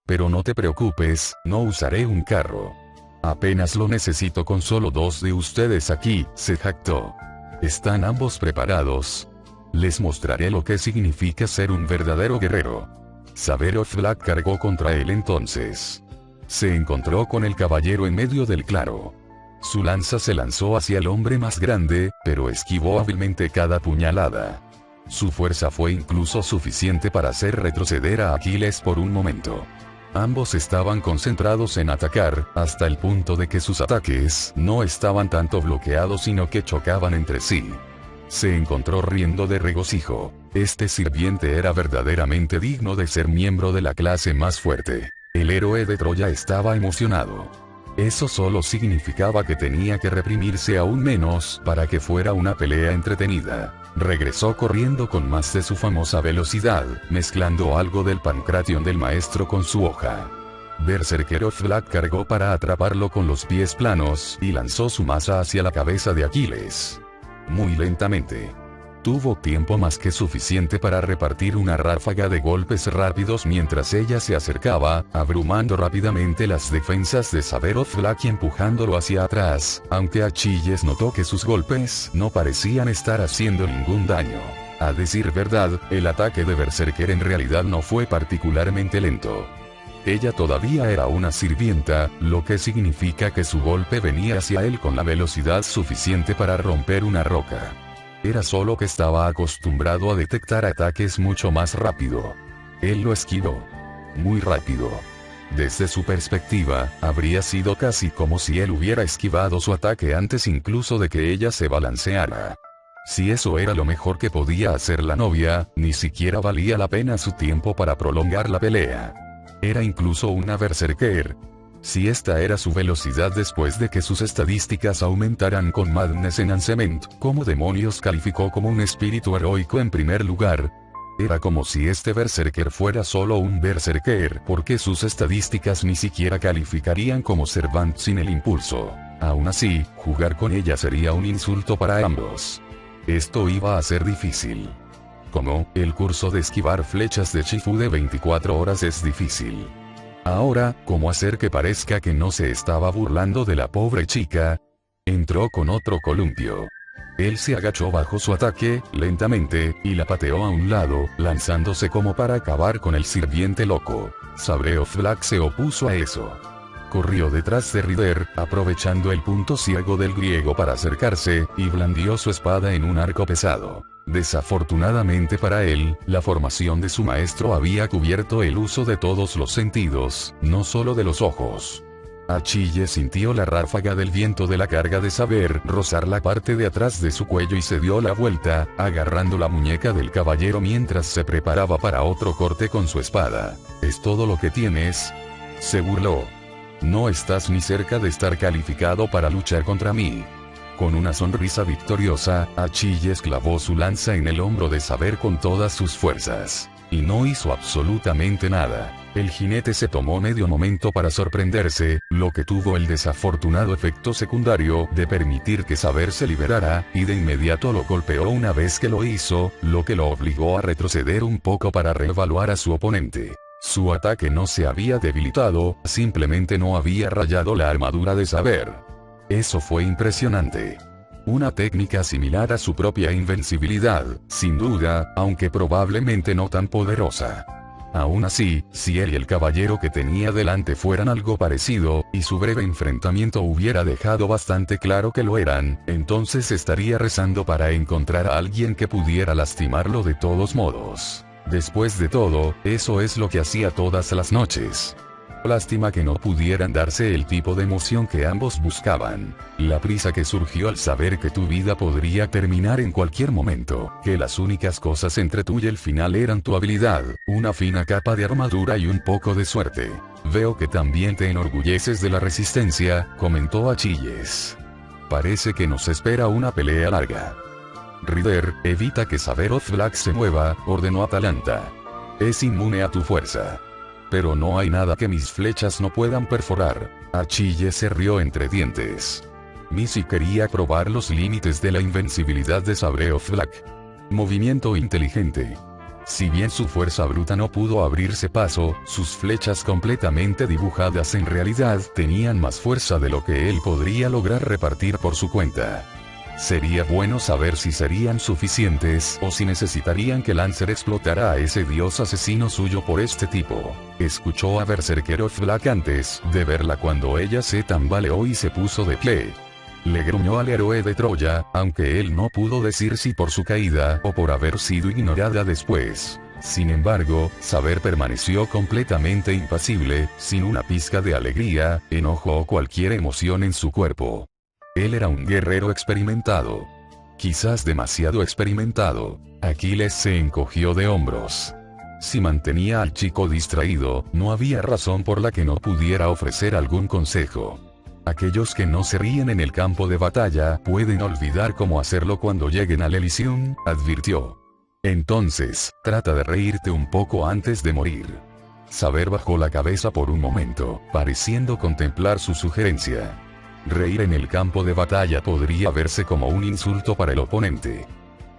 Pero no te preocupes, no usaré un carro. Apenas lo necesito con solo 2 de ustedes aquí, se jactó. ¿Están ambos preparados? Les mostraré lo que significa ser un verdadero guerrero. Saberov Black cargó contra él entonces. Se encontró con el caballero en medio del claro. Su lanza se lanzó hacia el hombre más grande, pero esquivó hábilmente cada puñalada. Su fuerza fue incluso suficiente para hacer retroceder a Aquiles por un momento. Ambos estaban concentrados en atacar, hasta el punto de que sus ataques no estaban tanto bloqueados sino que chocaban entre sí. Se encontró riendo de regocijo. Este sirviente era verdaderamente digno de ser miembro de la clase más fuerte. El héroe de Troya estaba emocionado. Eso solo significaba que tenía que reprimirse aún menos para que fuera una pelea entretenida. Regresó corriendo con más de su famosa velocidad, mezclando algo del Pancration del maestro con su hoja. Berserker Black cargó para atraparlo con los pies planos y lanzó su masa hacia la cabeza de Aquiles. Muy lentamente. Tuvo tiempo más que suficiente para repartir una ráfaga de golpes rápidos mientras ella se acercaba, abrumando rápidamente las defensas de Saberov Black y empujándolo hacia atrás, aunque Achilles notó que sus golpes no parecían estar haciendo ningún daño. A decir verdad, el ataque de Berserker en realidad no fue particularmente lento. Ella todavía era una sirvienta, lo que significa que su golpe venía hacia él con la velocidad suficiente para romper una roca. Era solo que estaba acostumbrado a detectar ataques mucho más rápido. Él lo esquivó. Muy rápido. Desde su perspectiva, habría sido casi como si él hubiera esquivado su ataque antes incluso de que ella se balanceara. Si eso era lo mejor que podía hacer la novia, ni siquiera valía la pena su tiempo para prolongar la pelea. Era incluso una berserker. Si esta era su velocidad después de que sus estadísticas aumentaran con Madness Enhancement, ¿cómo demonios calificó como un espíritu heroico en primer lugar? Era como si este berserker fuera solo un berserker porque sus estadísticas ni siquiera calificarían como Servant sin el impulso. Aún así, jugar con ella sería un insulto para ambos. Esto iba a ser difícil. Como, el curso de esquivar flechas de Shifu de 24 horas es difícil. Ahora, ¿cómo hacer que parezca que no se estaba burlando de la pobre chica? Entró con otro columpio. Él se agachó bajo su ataque, lentamente, y la pateó a un lado, lanzándose como para acabar con el sirviente loco. Saberov Black se opuso a eso. Corrió detrás de Rider, aprovechando el punto ciego del griego para acercarse, y blandió su espada en un arco pesado. Desafortunadamente para él, la formación de su maestro había cubierto el uso de todos los sentidos, no solo de los ojos. Achilles sintió la ráfaga del viento de la carga de saber rozar la parte de atrás de su cuello y se dio la vuelta, agarrando la muñeca del caballero mientras se preparaba para otro corte con su espada. ¿Es todo lo que tienes?, se burló. No estás ni cerca de estar calificado para luchar contra mí. Con una sonrisa victoriosa, Achilles clavó su lanza en el hombro de Saber con todas sus fuerzas. Y no hizo absolutamente nada. El jinete se tomó medio momento para sorprenderse, lo que tuvo el desafortunado efecto secundario de permitir que Saber se liberara, y de inmediato lo golpeó una vez que lo hizo, lo que lo obligó a retroceder un poco para reevaluar a su oponente. Su ataque no se había debilitado, simplemente no había rayado la armadura de Saber. Eso fue impresionante. Una técnica similar a su propia invencibilidad, sin duda, aunque probablemente no tan poderosa. Aún así, si él y el caballero que tenía delante fueran algo parecido, y su breve enfrentamiento hubiera dejado bastante claro que lo eran, entonces estaría rezando para encontrar a alguien que pudiera lastimarlo de todos modos. Después de todo, eso es lo que hacía todas las noches. Lástima que no pudieran darse el tipo de emoción que ambos buscaban. La prisa que surgió al saber que tu vida podría terminar en cualquier momento, que las únicas cosas entre tú y el final eran tu habilidad, una fina capa de armadura y un poco de suerte. Veo que también te enorgulleces de la resistencia, comentó Achilles. Parece que nos espera una pelea larga. Ryder, evita que Saberov Black se mueva, ordenó Atalanta. Es inmune a tu fuerza. Pero no hay nada que mis flechas no puedan perforar. Achilles se rió entre dientes. Missy quería probar los límites de la invencibilidad de Saberov Black. Movimiento inteligente. Si bien su fuerza bruta no pudo abrirse paso, sus flechas completamente dibujadas en realidad tenían más fuerza de lo que él podría lograr repartir por su cuenta. Sería bueno saber si serían suficientes o si necesitarían que Lancer explotara a ese dios asesino suyo por este tipo. Escuchó a Berserker Black antes de verla cuando ella se tambaleó y se puso de pie. Le gruñó al héroe de Troya, aunque él no pudo decir si por su caída o por haber sido ignorada después. Sin embargo, Saber permaneció completamente impasible, sin una pizca de alegría, enojo o cualquier emoción en su cuerpo. Él era un guerrero experimentado. Quizás demasiado experimentado. Aquiles se encogió de hombros. Si mantenía al chico distraído, no había razón por la que no pudiera ofrecer algún consejo. Aquellos que no se ríen en el campo de batalla pueden olvidar cómo hacerlo cuando lleguen al Elysium, advirtió. Entonces, trata de reírte un poco antes de morir. Saber bajó la cabeza por un momento, pareciendo contemplar su sugerencia. Reír en el campo de batalla podría verse como un insulto para el oponente.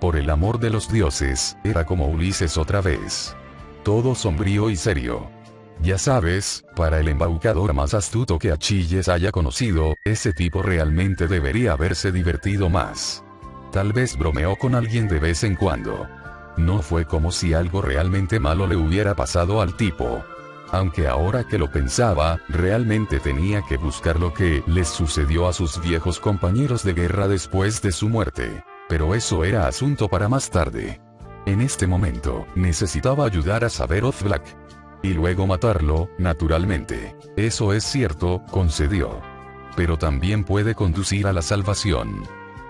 Por el amor de los dioses, era como Ulises otra vez. Todo sombrío y serio. Ya sabes, para el embaucador más astuto que Achilles haya conocido, ese tipo realmente debería haberse divertido más. Tal vez bromeó con alguien de vez en cuando. No fue como si algo realmente malo le hubiera pasado al tipo. Aunque ahora que lo pensaba, realmente tenía que buscar lo que les sucedió a sus viejos compañeros de guerra después de su muerte. Pero eso era asunto para más tarde. En este momento, necesitaba ayudar a Saberov Black. Y luego matarlo, naturalmente. Eso es cierto, concedió. Pero también puede conducir a la salvación.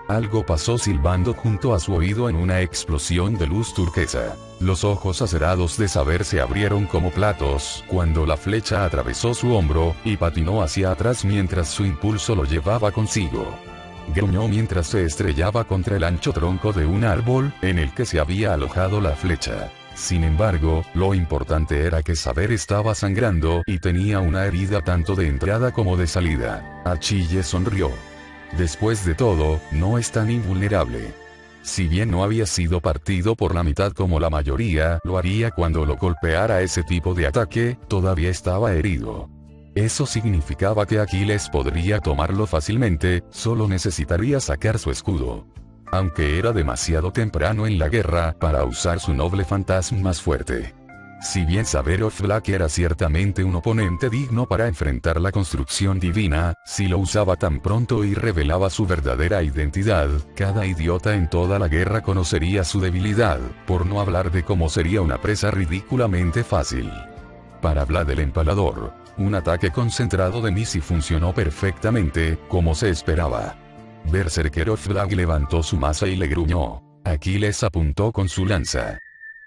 Algo pasó silbando junto a su oído en una explosión de luz turquesa. Los ojos acerados de Saber se abrieron como platos cuando la flecha atravesó su hombro y patinó hacia atrás mientras su impulso lo llevaba consigo. Gruñó mientras se estrellaba contra el ancho tronco de un árbol en el que se había alojado la flecha. Sin embargo, lo importante era que Saber estaba sangrando y tenía una herida tanto de entrada como de salida. Achilles sonrió. Después de todo, no es tan invulnerable. Si bien no había sido partido por la mitad como la mayoría lo haría cuando lo golpeara ese tipo de ataque, todavía estaba herido. Eso significaba que Aquiles podría tomarlo fácilmente, solo necesitaría sacar su escudo. Aunque era demasiado temprano en la guerra para usar su noble fantasma más fuerte. Si bien Saberov Black era ciertamente un oponente digno para enfrentar la construcción divina, si lo usaba tan pronto y revelaba su verdadera identidad, cada idiota en toda la guerra conocería su debilidad, por no hablar de cómo sería una presa ridículamente fácil. Para Vlad el Empalador, un ataque concentrado de Missy funcionó perfectamente, como se esperaba. Berserker Black levantó su maza y le gruñó. Aquiles apuntó con su lanza.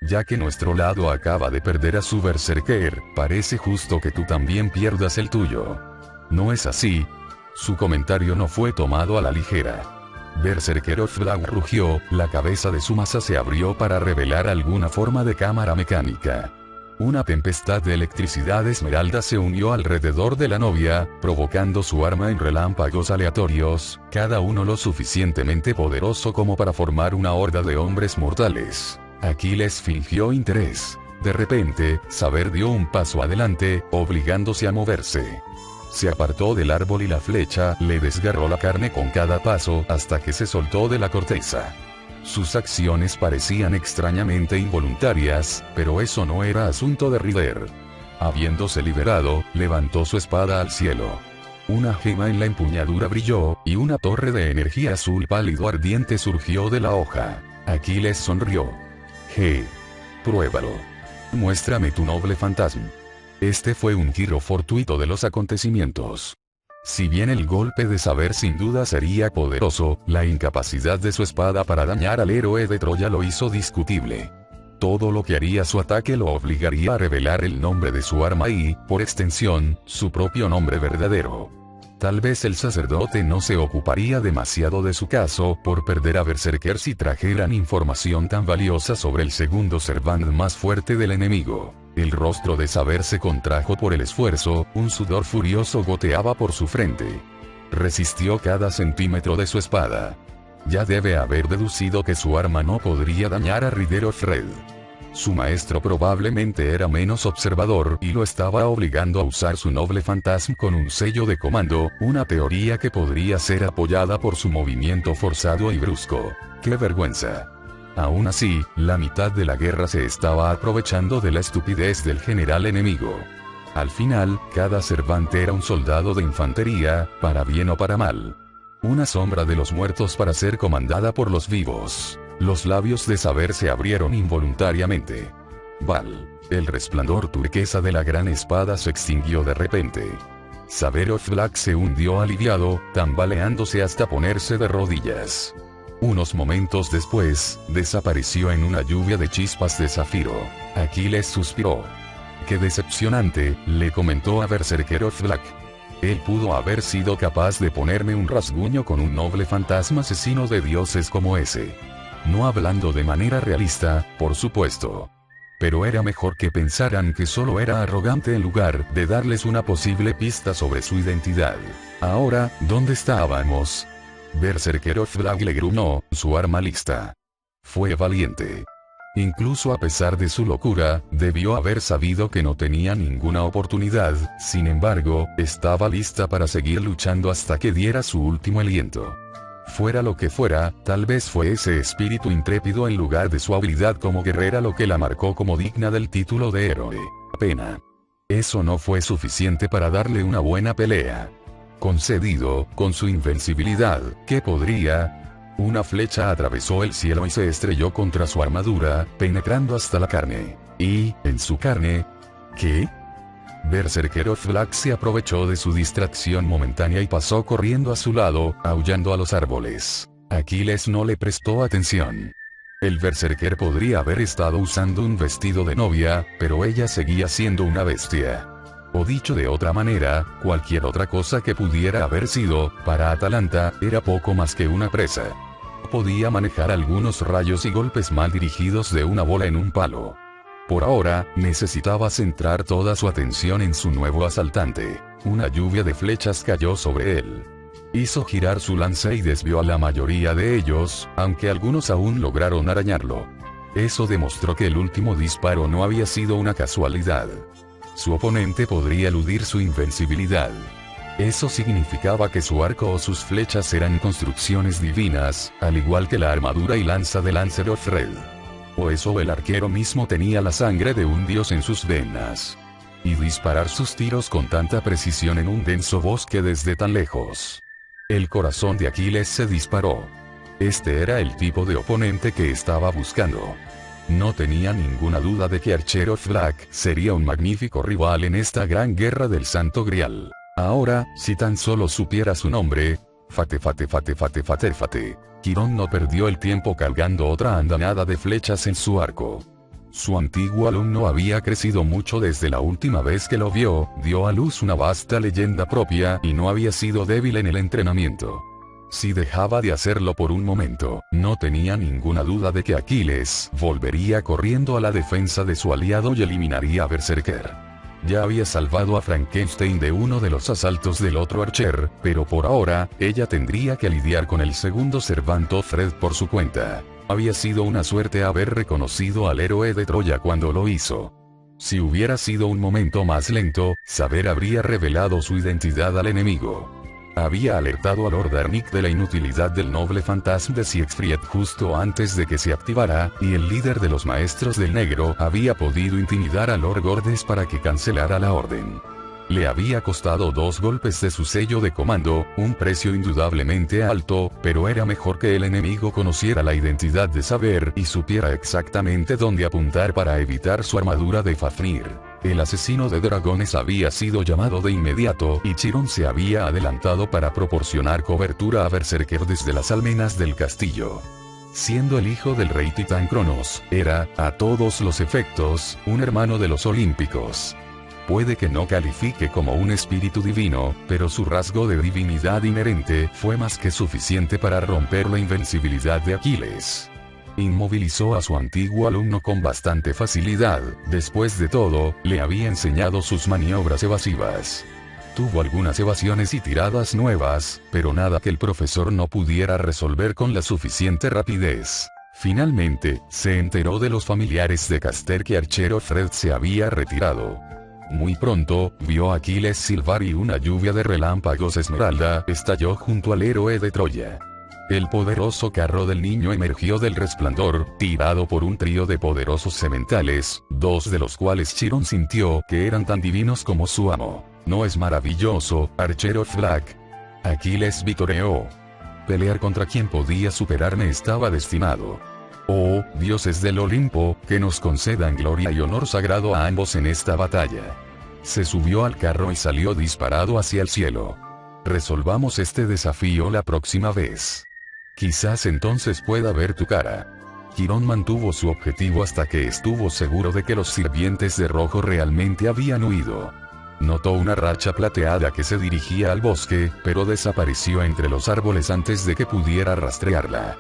Ya que nuestro lado acaba de perder a su Berserker, parece justo que tú también pierdas el tuyo. ¿No es así? Su comentario no fue tomado a la ligera. Berserker Black rugió, la cabeza de su maza se abrió para revelar alguna forma de cámara mecánica. Una tempestad de electricidad esmeralda se unió alrededor de la novia, provocando su arma en relámpagos aleatorios, cada uno lo suficientemente poderoso como para formar una horda de hombres mortales. Aquiles fingió interés. De repente, Saber dio un paso adelante, obligándose a moverse. Se apartó del árbol y la flecha le desgarró la carne con cada paso hasta que se soltó de la corteza. Sus acciones parecían extrañamente involuntarias, pero eso no era asunto de Ryder. Habiéndose liberado, levantó su espada al cielo. Una gema en la empuñadura brilló, y una torre de energía azul pálido ardiente surgió de la hoja. Aquiles sonrió. Pruébalo. Muéstrame tu noble fantasma. Este fue un giro fortuito de los acontecimientos. Si bien el golpe de saber sin duda sería poderoso, la incapacidad de su espada para dañar al héroe de Troya lo hizo discutible. Todo lo que haría su ataque lo obligaría a revelar el nombre de su arma y, por extensión, su propio nombre verdadero. Tal vez el sacerdote no se ocuparía demasiado de su caso por perder a Berserker si trajeran información tan valiosa sobre el segundo Servant más fuerte del enemigo. El rostro de Saber se contrajo por el esfuerzo, un sudor furioso goteaba por su frente. Resistió cada centímetro de su espada. Ya debe haber deducido que su arma no podría dañar a Rider of Red. Su maestro probablemente era menos observador y lo estaba obligando a usar su noble fantasma con un sello de comando, una teoría que podría ser apoyada por su movimiento forzado y brusco. ¡Qué vergüenza! Aún así, la mitad de la guerra se estaba aprovechando de la estupidez del general enemigo. Al final, cada Servante era un soldado de infantería, para bien o para mal. Una sombra de los muertos para ser comandada por los vivos. Los labios de Saber se abrieron involuntariamente. Val. El resplandor turquesa de la gran espada se extinguió de repente. Saber of Black se hundió aliviado, tambaleándose hasta ponerse de rodillas. Unos momentos después, desapareció en una lluvia de chispas de zafiro. Aquiles suspiró. «Qué decepcionante», le comentó a Berserker of Black. Él pudo haber sido capaz de ponerme un rasguño con un noble fantasma asesino de dioses como ese. No hablando de manera realista, por supuesto. Pero era mejor que pensaran que solo era arrogante en lugar de darles una posible pista sobre su identidad. Ahora, ¿dónde estábamos? Berserker of Black le gruñó, su arma lista. Fue valiente. Incluso a pesar de su locura, debió haber sabido que no tenía ninguna oportunidad, sin embargo, estaba lista para seguir luchando hasta que diera su último aliento. Fuera lo que fuera, tal vez fue ese espíritu intrépido en lugar de su habilidad como guerrera lo que la marcó como digna del título de héroe. Pena. Eso no fue suficiente para darle una buena pelea. Concedido, con su invencibilidad, ¿qué podría? Una flecha atravesó el cielo y se estrelló contra su armadura, penetrando hasta la carne. Y, en su carne... ¿qué? Berserker of Black se aprovechó de su distracción momentánea y pasó corriendo a su lado, aullando a los árboles. Aquiles no le prestó atención. El Berserker podría haber estado usando un vestido de novia, pero ella seguía siendo una bestia. O dicho de otra manera, cualquier otra cosa que pudiera haber sido, para Atalanta, era poco más que una presa. Podía manejar algunos rayos y golpes mal dirigidos de una bola en un palo. Por ahora, necesitaba centrar toda su atención en su nuevo asaltante. Una lluvia de flechas cayó sobre él. Hizo girar su lanza y desvió a la mayoría de ellos, aunque algunos aún lograron arañarlo. Eso demostró que el último disparo no había sido una casualidad. Su oponente podría eludir su invencibilidad. Eso significaba que su arco o sus flechas eran construcciones divinas, al igual que la armadura y lanza de Lancer of Red. O eso el arquero mismo tenía la sangre de un dios en sus venas. Y disparar sus tiros con tanta precisión en un denso bosque desde tan lejos. El corazón de Aquiles se disparó. Este era el tipo de oponente que estaba buscando. No tenía ninguna duda de que Archer of Black sería un magnífico rival en esta gran guerra del Santo Grial. Ahora, si tan solo supiera su nombre... Fate. Quirón no perdió el tiempo cargando otra andanada de flechas en su arco. Su antiguo alumno había crecido mucho desde la última vez que lo vio, dio a luz una vasta leyenda propia y no había sido débil en el entrenamiento. Si dejaba de hacerlo por un momento, no tenía ninguna duda de que Aquiles volvería corriendo a la defensa de su aliado y eliminaría a Berserker. Ya había salvado a Frankenstein de uno de los asaltos del otro Archer, pero por ahora, ella tendría que lidiar con el segundo Servant of Red por su cuenta. Había sido una suerte haber reconocido al héroe de Troya cuando lo hizo. Si hubiera sido un momento más lento, Saber habría revelado su identidad al enemigo. Había alertado a Lord Arnick de la inutilidad del noble fantasma de Siegfried justo antes de que se activara, y el líder de los maestros del negro había podido intimidar a Lord Gordes para que cancelara la orden. Le había costado 2 golpes de su sello de comando, un precio indudablemente alto, pero era mejor que el enemigo conociera la identidad de Saber y supiera exactamente dónde apuntar para evitar su armadura de Fafnir. El asesino de dragones había sido llamado de inmediato y Chiron se había adelantado para proporcionar cobertura a Berserker desde las almenas del castillo. Siendo el hijo del rey titán Cronos, era, a todos los efectos, un hermano de los olímpicos. Puede que no califique como un espíritu divino, pero su rasgo de divinidad inherente fue más que suficiente para romper la invencibilidad de Aquiles. Inmovilizó a su antiguo alumno con bastante facilidad, después de todo, le había enseñado sus maniobras evasivas. Tuvo algunas evasiones y tiradas nuevas, pero nada que el profesor no pudiera resolver con la suficiente rapidez. Finalmente, se enteró de los familiares de Caster que Archero Fred se había retirado. Muy pronto, vio a Aquiles silbar y una lluvia de relámpagos esmeralda estalló junto al héroe de Troya. El poderoso carro del niño emergió del resplandor, tirado por un trío de poderosos sementales, 2 de los cuales Chiron sintió que eran tan divinos como su amo. ¿No es maravilloso, Archero Black? Aquiles vitoreó. Pelear contra quien podía superarme estaba destinado. Oh, dioses del Olimpo, que nos concedan gloria y honor sagrado a ambos en esta batalla. Se subió al carro y salió disparado hacia el cielo. Resolvamos este desafío la próxima vez. Quizás entonces pueda ver tu cara. Quirón mantuvo su objetivo hasta que estuvo seguro de que los sirvientes de rojo realmente habían huido. Notó una racha plateada que se dirigía al bosque, pero desapareció entre los árboles antes de que pudiera rastrearla.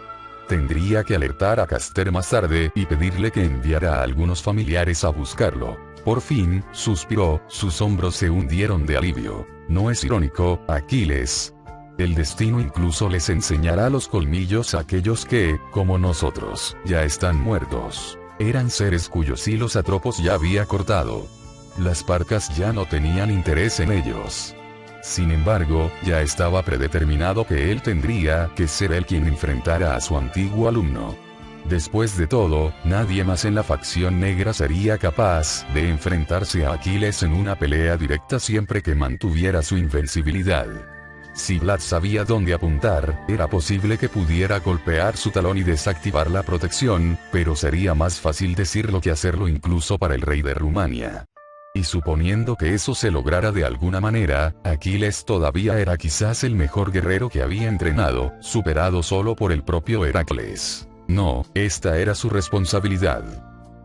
Tendría que alertar a Caster más tarde y pedirle que enviara a algunos familiares a buscarlo. Por fin, suspiró, sus hombros se hundieron de alivio. ¿No es irónico, Aquiles? El destino incluso les enseñará los colmillos a aquellos que, como nosotros, ya están muertos. Eran seres cuyos hilos Atropos ya había cortado. Las parcas ya no tenían interés en ellos. Sin embargo, ya estaba predeterminado que él tendría que ser él quien enfrentara a su antiguo alumno. Después de todo, nadie más en la facción negra sería capaz de enfrentarse a Aquiles en una pelea directa siempre que mantuviera su invencibilidad. Si Vlad sabía dónde apuntar, era posible que pudiera golpear su talón y desactivar la protección, pero sería más fácil decirlo que hacerlo incluso para el rey de Rumania. Y suponiendo que eso se lograra de alguna manera, Aquiles todavía era quizás el mejor guerrero que había entrenado, superado solo por el propio Heracles. No, esta era su responsabilidad.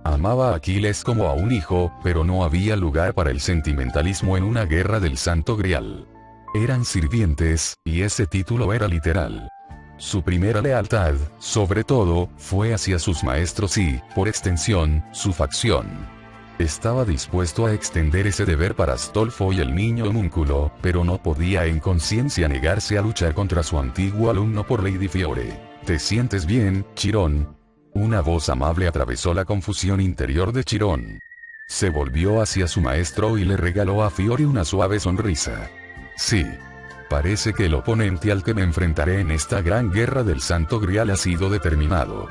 Amaba a Aquiles como a un hijo, pero no había lugar para el sentimentalismo en una guerra del Santo Grial. Eran sirvientes, y ese título era literal. Su primera lealtad, sobre todo, fue hacia sus maestros y, por extensión, su facción. Estaba dispuesto a extender ese deber para Astolfo y el niño homúnculo, pero no podía en conciencia negarse a luchar contra su antiguo alumno por Lady Fiore. ¿Te sientes bien, Chirón? Una voz amable atravesó la confusión interior de Chirón. Se volvió hacia su maestro y le regaló a Fiore una suave sonrisa. Sí. Parece que el oponente al que me enfrentaré en esta gran guerra del Santo Grial ha sido determinado.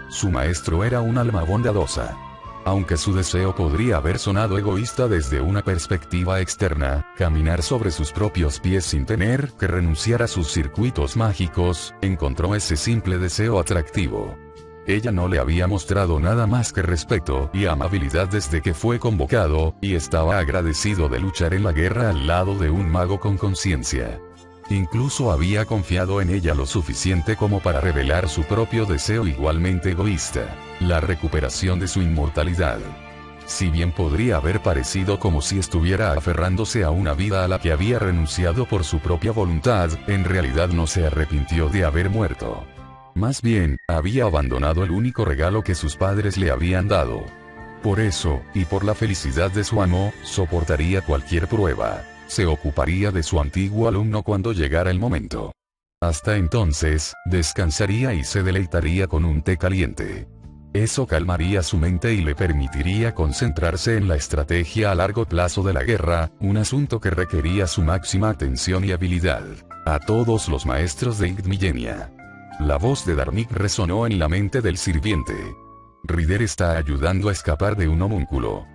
Su maestro era un alma bondadosa. Aunque su deseo podría haber sonado egoísta desde una perspectiva externa, caminar sobre sus propios pies sin tener que renunciar a sus circuitos mágicos, encontró ese simple deseo atractivo. Ella no le había mostrado nada más que respeto y amabilidad desde que fue convocado, y estaba agradecido de luchar en la guerra al lado de un mago con conciencia. Incluso había confiado en ella lo suficiente como para revelar su propio deseo igualmente egoísta, la recuperación de su inmortalidad. Si bien podría haber parecido como si estuviera aferrándose a una vida a la que había renunciado por su propia voluntad, en realidad no se arrepintió de haber muerto. Más bien, había abandonado el único regalo que sus padres le habían dado. Por eso, y por la felicidad de su amo, soportaría cualquier prueba. Se ocuparía de su antiguo alumno cuando llegara el momento. Hasta entonces, descansaría y se deleitaría con un té caliente. Eso calmaría su mente y le permitiría concentrarse en la estrategia a largo plazo de la guerra, un asunto que requería su máxima atención y habilidad. A todos los maestros de Igdmillenia. La voz de Darnik resonó en la mente del sirviente. Ryder está ayudando a escapar de un homúnculo.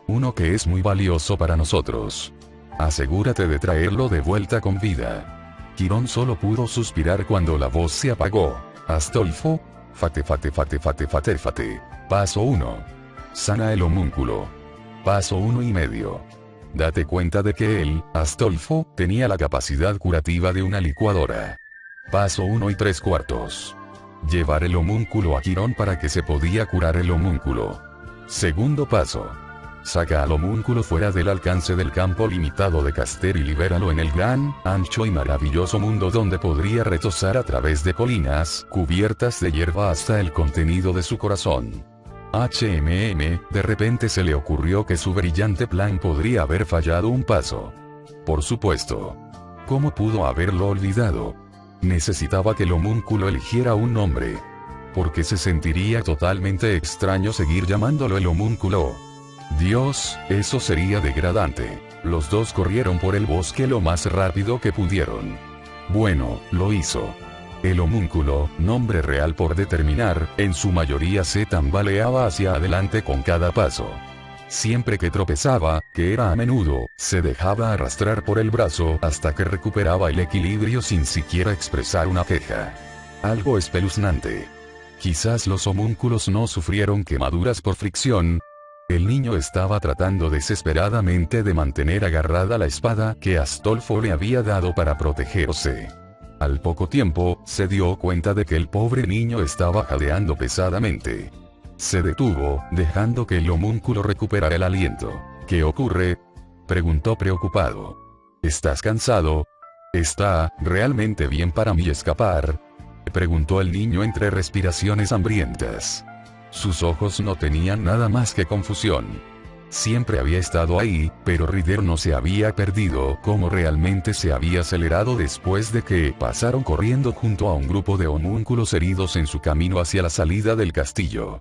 Uno que es muy valioso para nosotros. Asegúrate de traerlo de vuelta con vida. Quirón solo pudo suspirar cuando la voz se apagó. Astolfo. Fate. Paso 1. Sana el homúnculo. Paso 1,5. Date cuenta de que él, Astolfo, tenía la capacidad curativa de una licuadora. Paso 1 3/4. Llevar el homúnculo a Quirón para que se podía curar el homúnculo. Segundo paso. Saca al homúnculo fuera del alcance del campo limitado de Caster y libéralo en el gran, ancho y maravilloso mundo donde podría retozar a través de colinas, cubiertas de hierba hasta el contenido de su corazón. De repente se le ocurrió que su brillante plan podría haber fallado un paso. Por supuesto. ¿Cómo pudo haberlo olvidado? Necesitaba que el homúnculo eligiera un nombre. Porque se sentiría totalmente extraño seguir llamándolo el homúnculo. Dios, eso sería degradante. Los dos corrieron por el bosque lo más rápido que pudieron. Bueno, lo hizo. El homúnculo, nombre real por determinar, en su mayoría se tambaleaba hacia adelante con cada paso. Siempre que tropezaba, que era a menudo, se dejaba arrastrar por el brazo hasta que recuperaba el equilibrio sin siquiera expresar una queja. Algo espeluznante. Quizás los homúnculos no sufrieron quemaduras por fricción. El niño estaba tratando desesperadamente de mantener agarrada la espada que Astolfo le había dado para protegerse. Al poco tiempo, se dio cuenta de que el pobre niño estaba jadeando pesadamente. Se detuvo, dejando que el homúnculo recuperara el aliento. ¿Qué ocurre?, preguntó preocupado. ¿Estás cansado? ¿Está realmente bien para mí escapar?, preguntó el niño entre respiraciones hambrientas. Sus ojos no tenían nada más que confusión. Siempre había estado ahí, pero Ryder no se había perdido como realmente se había acelerado después de que pasaron corriendo junto a un grupo de homúnculos heridos en su camino hacia la salida del castillo.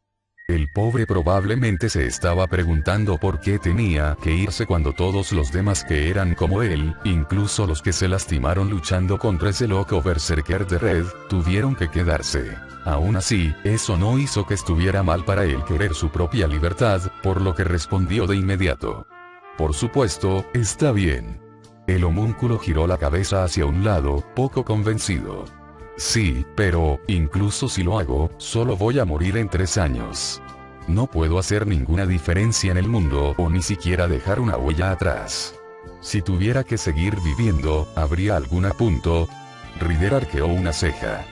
El pobre probablemente se estaba preguntando por qué tenía que irse cuando todos los demás que eran como él, incluso los que se lastimaron luchando contra ese loco berserker de Red, tuvieron que quedarse. Aún así, eso no hizo que estuviera mal para él querer su propia libertad, por lo que respondió de inmediato. Por supuesto, está bien. El homúnculo giró la cabeza hacia un lado, poco convencido. Sí, pero, incluso si lo hago, solo voy a morir en 3 años. No puedo hacer ninguna diferencia en el mundo o ni siquiera dejar una huella atrás. Si tuviera que seguir viviendo, ¿habría algún punto? Ryder arqueó una ceja.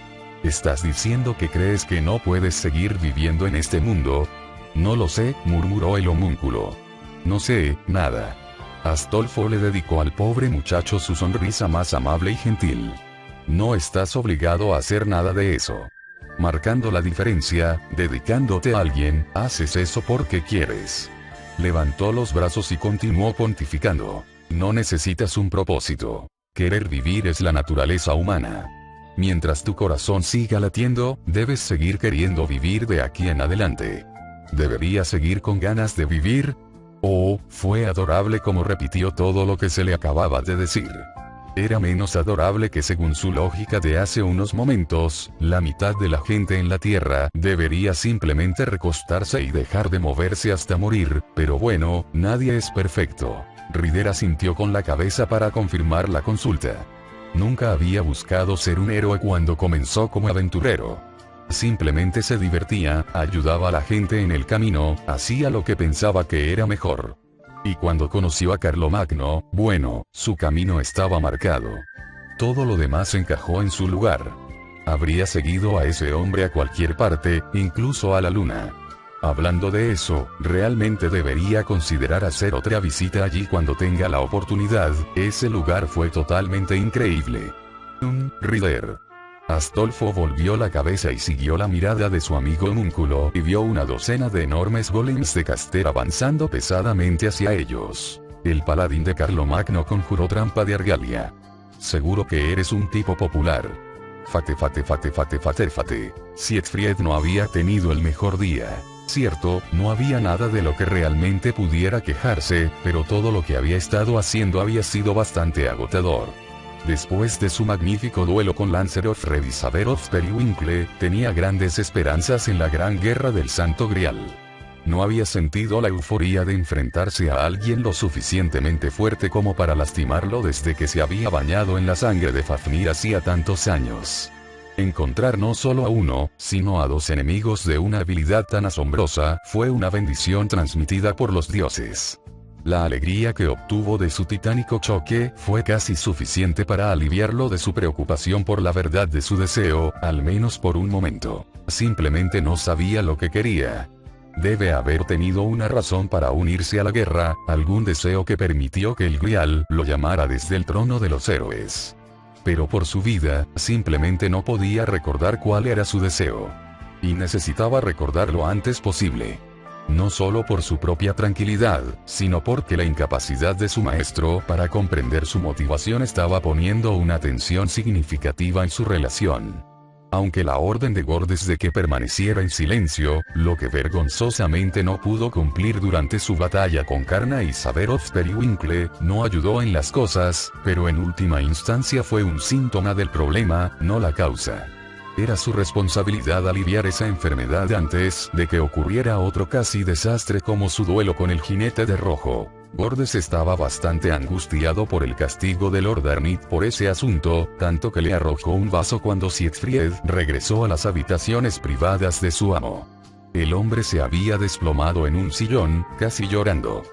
¿Estás diciendo que crees que no puedes seguir viviendo en este mundo? No lo sé, murmuró el homúnculo. No sé, nada. Astolfo le dedicó al pobre muchacho su sonrisa más amable y gentil. No estás obligado a hacer nada de eso. Marcando la diferencia, dedicándote a alguien, haces eso porque quieres. Levantó los brazos y continuó pontificando. No necesitas un propósito. Querer vivir es la naturaleza humana. Mientras tu corazón siga latiendo, debes seguir queriendo vivir de aquí en adelante. ¿Deberías seguir con ganas de vivir? Oh, fue adorable como repitió todo lo que se le acababa de decir. Era menos adorable que según su lógica de hace unos momentos, la mitad de la gente en la Tierra debería simplemente recostarse y dejar de moverse hasta morir, pero bueno, nadie es perfecto. Ryder asintió con la cabeza para confirmar la consulta. Nunca había buscado ser un héroe cuando comenzó como aventurero. Simplemente se divertía, ayudaba a la gente en el camino, hacía lo que pensaba que era mejor. Y cuando conoció a Carlomagno, bueno, su camino estaba marcado. Todo lo demás encajó en su lugar. Habría seguido a ese hombre a cualquier parte, incluso a la luna. Hablando de eso, realmente debería considerar hacer otra visita allí cuando tenga la oportunidad, ese lugar fue totalmente increíble. Ryder. Astolfo volvió la cabeza y siguió la mirada de su amigo homúnculo y vio una docena de enormes golems de Caster avanzando pesadamente hacia ellos. El paladín de Carlomagno conjuró trampa de Argalia. Seguro que eres un tipo popular. Fate. Siegfried no había tenido el mejor día. Cierto, no había nada de lo que realmente pudiera quejarse, pero todo lo que había estado haciendo había sido bastante agotador. Después de su magnífico duelo con Lancelot Revisaver of Periwinkle, tenía grandes esperanzas en la gran guerra del Santo Grial. No había sentido la euforia de enfrentarse a alguien lo suficientemente fuerte como para lastimarlo desde que se había bañado en la sangre de Fafnir hacía tantos años. Encontrar no solo a uno, sino a dos enemigos de una habilidad tan asombrosa, fue una bendición transmitida por los dioses. La alegría que obtuvo de su titánico choque, fue casi suficiente para aliviarlo de su preocupación por la verdad de su deseo, al menos por un momento. Simplemente no sabía lo que quería. Debe haber tenido una razón para unirse a la guerra, algún deseo que permitió que el Grial lo llamara desde el trono de los héroes. Pero por su vida, simplemente no podía recordar cuál era su deseo. Y necesitaba recordarlo lo antes posible. No solo por su propia tranquilidad, sino porque la incapacidad de su maestro para comprender su motivación estaba poniendo una tensión significativa en su relación. Aunque la orden de Gordes de que permaneciera en silencio, lo que vergonzosamente no pudo cumplir durante su batalla con Karna y Saberov Periwinkle, no ayudó en las cosas, pero en última instancia fue un síntoma del problema, no la causa. Era su responsabilidad aliviar esa enfermedad antes de que ocurriera otro casi desastre como su duelo con el jinete de rojo. Gordes estaba bastante angustiado por el castigo de Lord Arnit por ese asunto, tanto que le arrojó un vaso cuando Siegfried regresó a las habitaciones privadas de su amo. El hombre se había desplomado en un sillón, casi llorando.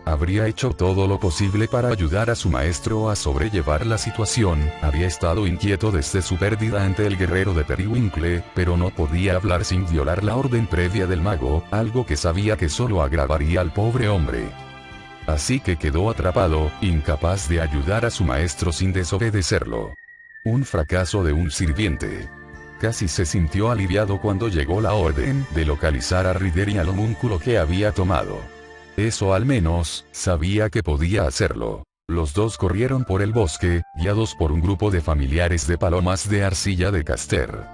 Habría hecho todo lo posible para ayudar a su maestro a sobrellevar la situación, había estado inquieto desde su pérdida ante el guerrero de Periwinkle, pero no podía hablar sin violar la orden previa del mago, algo que sabía que solo agravaría al pobre hombre. Así que quedó atrapado, incapaz de ayudar a su maestro sin desobedecerlo. Un fracaso de un sirviente. Casi se sintió aliviado cuando llegó la orden de localizar a Rider y al homúnculo que había tomado. Eso al menos, sabía que podía hacerlo. Los dos corrieron por el bosque, guiados por un grupo de familiares de palomas de arcilla de Caster.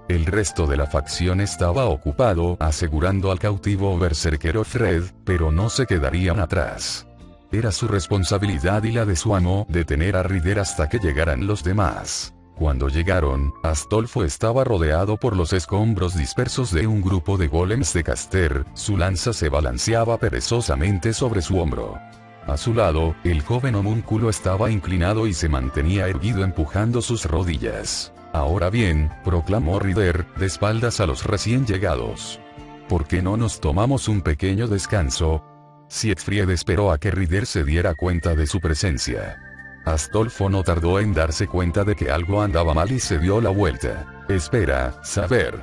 El resto de la facción estaba ocupado asegurando al cautivo berserkero Fred, pero no se quedarían atrás. Era su responsabilidad y la de su amo detener a Rider hasta que llegaran los demás. Cuando llegaron, Astolfo estaba rodeado por los escombros dispersos de un grupo de golems de Caster, su lanza se balanceaba perezosamente sobre su hombro. A su lado, el joven homúnculo estaba inclinado y se mantenía erguido empujando sus rodillas. Ahora bien, proclamó Rider, de espaldas a los recién llegados. ¿Por qué no nos tomamos un pequeño descanso? Siegfried esperó a que Rider se diera cuenta de su presencia. Astolfo no tardó en darse cuenta de que algo andaba mal y se dio la vuelta. Espera, saber.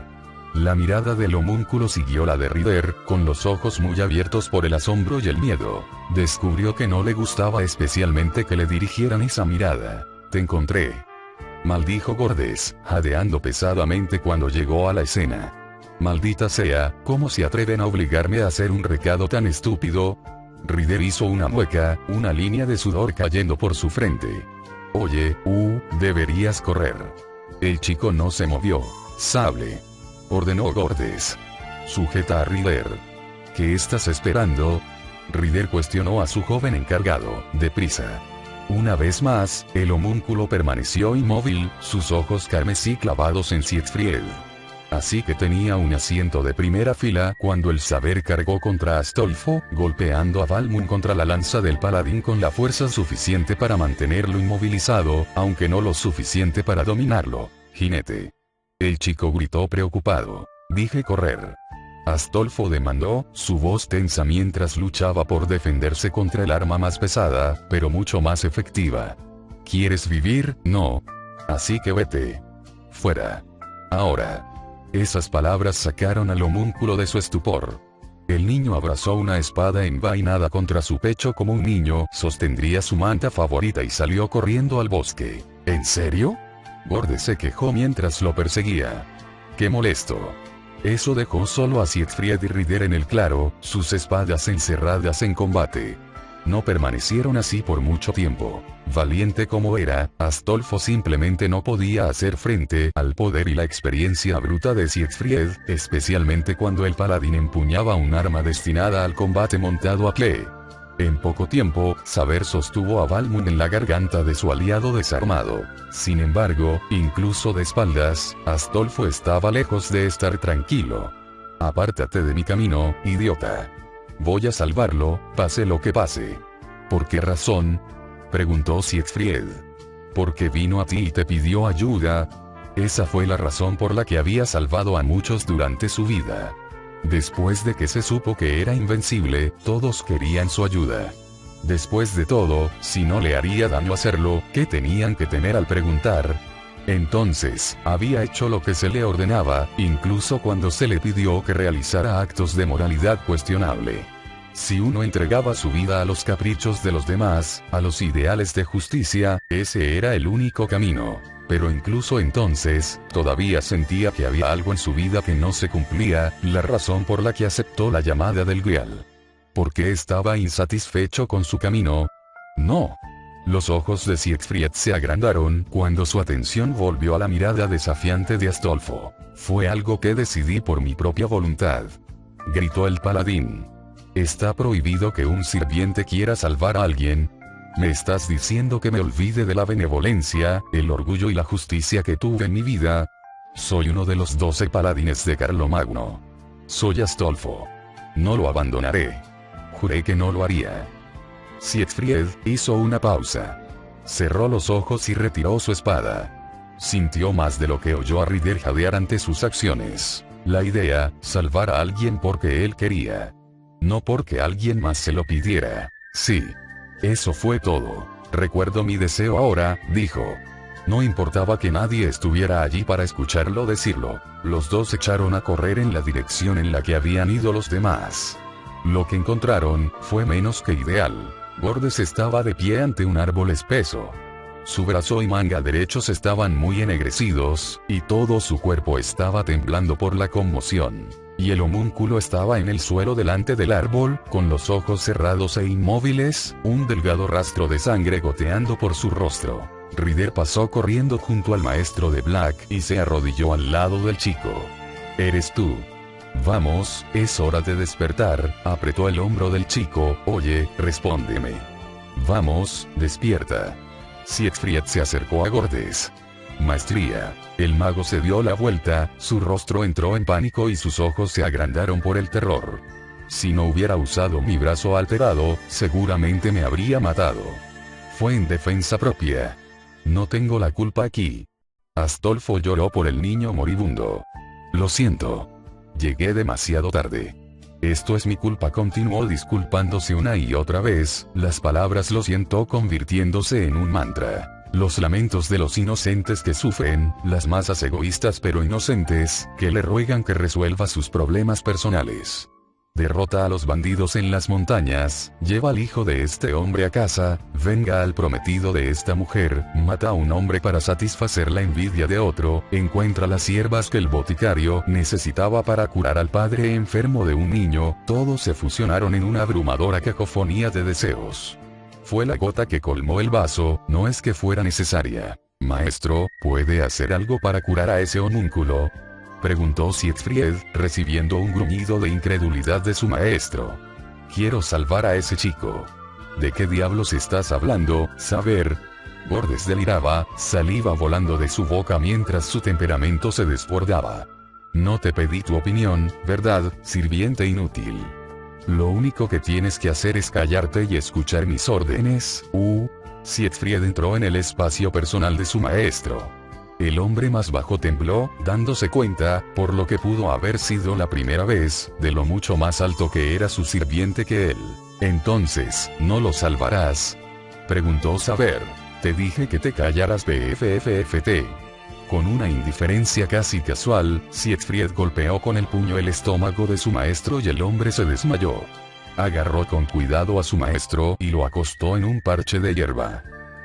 La mirada del homúnculo siguió la de Rider, con los ojos muy abiertos por el asombro y el miedo. Descubrió que no le gustaba especialmente que le dirigieran esa mirada. Te encontré. Maldijo Gordes, jadeando pesadamente cuando llegó a la escena. Maldita sea, ¿cómo se atreven a obligarme a hacer un recado tan estúpido? Rider hizo una mueca, una línea de sudor cayendo por su frente. Oye, deberías correr. El chico no se movió. Sable. Ordenó Gordes. Sujeta a Rider. ¿Qué estás esperando? Rider cuestionó a su joven encargado. Deprisa. Una vez más, el homúnculo permaneció inmóvil, sus ojos carmesí clavados en Siegfried. Así que tenía un asiento de primera fila cuando el saber cargó contra Astolfo, golpeando a Valmund contra la lanza del paladín con la fuerza suficiente para mantenerlo inmovilizado, aunque no lo suficiente para dominarlo. Jinete. El chico gritó preocupado. Dije correr. Astolfo demandó, su voz tensa mientras luchaba por defenderse contra el arma más pesada, pero mucho más efectiva. ¿Quieres vivir? No. Así que vete. Fuera. Ahora. Esas palabras sacaron al homúnculo de su estupor. El niño abrazó una espada envainada contra su pecho como un niño sostendría su manta favorita y salió corriendo al bosque. ¿En serio? Gordes se quejó mientras lo perseguía. ¡Qué molesto! Eso dejó solo a Siegfried y Rider en el claro, sus espadas encerradas en combate. No permanecieron así por mucho tiempo. Valiente como era, Astolfo simplemente no podía hacer frente al poder y la experiencia bruta de Siegfried, especialmente cuando el paladín empuñaba un arma destinada al combate montado a pie. En poco tiempo, Saber sostuvo a Valmund en la garganta de su aliado desarmado. Sin embargo, incluso de espaldas, Astolfo estaba lejos de estar tranquilo. Apártate de mi camino, idiota. Voy a salvarlo, pase lo que pase. ¿Por qué razón? Preguntó Siegfried. Porque vino a ti y te pidió ayuda. Esa fue la razón por la que había salvado a muchos durante su vida. Después de que se supo que era invencible, todos querían su ayuda. Después de todo, si no le haría daño hacerlo, ¿qué tenían que temer al preguntar? Entonces, había hecho lo que se le ordenaba, incluso cuando se le pidió que realizara actos de moralidad cuestionable. Si uno entregaba su vida a los caprichos de los demás, a los ideales de justicia, ese era el único camino. Pero incluso entonces, todavía sentía que había algo en su vida que no se cumplía, la razón por la que aceptó la llamada del Grial. ¿Por qué estaba insatisfecho con su camino? No. Los ojos de Siegfried se agrandaron cuando su atención volvió a la mirada desafiante de Astolfo. Fue algo que decidí por mi propia voluntad. Gritó el paladín. ¿Está prohibido que un sirviente quiera salvar a alguien? ¿Me estás diciendo que me olvide de la benevolencia, el orgullo y la justicia que tuve en mi vida? Soy uno de los 12 paladines de Carlomagno. Soy Astolfo. No lo abandonaré. Juré que no lo haría. Siegfried hizo una pausa. Cerró los ojos y retiró su espada. Sintió más de lo que oyó a Rider jadear ante sus acciones. La idea, salvar a alguien porque él quería. No porque alguien más se lo pidiera. Sí. Eso fue todo. Recuerdo mi deseo ahora, dijo. No importaba que nadie estuviera allí para escucharlo decirlo. Los dos echaron a correr en la dirección en la que habían ido los demás. Lo que encontraron fue menos que ideal. Gordes estaba de pie ante un árbol espeso. Su brazo y manga derechos estaban muy ennegrecidos, y todo su cuerpo estaba temblando por la conmoción. Y el homúnculo estaba en el suelo delante del árbol, con los ojos cerrados e inmóviles, un delgado rastro de sangre goteando por su rostro. Rider pasó corriendo junto al maestro de Black y se arrodilló al lado del chico. ¿Eres tú? Vamos, es hora de despertar, apretó el hombro del chico. Oye, respóndeme. Vamos, despierta. Siegfried se acercó a Gordes. Maestría. El mago se dio la vuelta, su rostro entró en pánico y sus ojos se agrandaron por el terror. Si no hubiera usado mi brazo alterado, seguramente me habría matado. Fue en defensa propia. No tengo la culpa aquí. Astolfo lloró por el niño moribundo. Lo siento. Llegué demasiado tarde. Esto es mi culpa, continuó disculpándose una y otra vez, las palabras lo siento convirtiéndose en un mantra. Los lamentos de los inocentes que sufren, las masas egoístas pero inocentes, que le ruegan que resuelva sus problemas personales. Derrota a los bandidos en las montañas, lleva al hijo de este hombre a casa, venga al prometido de esta mujer, mata a un hombre para satisfacer la envidia de otro, encuentra las hierbas que el boticario necesitaba para curar al padre enfermo de un niño, todos se fusionaron en una abrumadora cacofonía de deseos. Fue la gota que colmó el vaso, no es que fuera necesaria. Maestro, ¿puede hacer algo para curar a ese homúnculo? Preguntó Siegfried, recibiendo un gruñido de incredulidad de su maestro. Quiero salvar a ese chico. ¿De qué diablos estás hablando, saber? Gordes deliraba, saliva volando de su boca mientras su temperamento se desbordaba. No te pedí tu opinión, ¿verdad, sirviente inútil? Lo único que tienes que hacer es callarte y escuchar mis órdenes. Siegfried entró en el espacio personal de su maestro. El hombre más bajo tembló, dándose cuenta, por lo que pudo haber sido la primera vez, de lo mucho más alto que era su sirviente que él. Entonces, ¿no lo salvarás? Preguntó Saber. Te dije que te callaras, BFFFT. Con una indiferencia casi casual, Siegfried golpeó con el puño el estómago de su maestro y el hombre se desmayó. Agarró con cuidado a su maestro y lo acostó en un parche de hierba.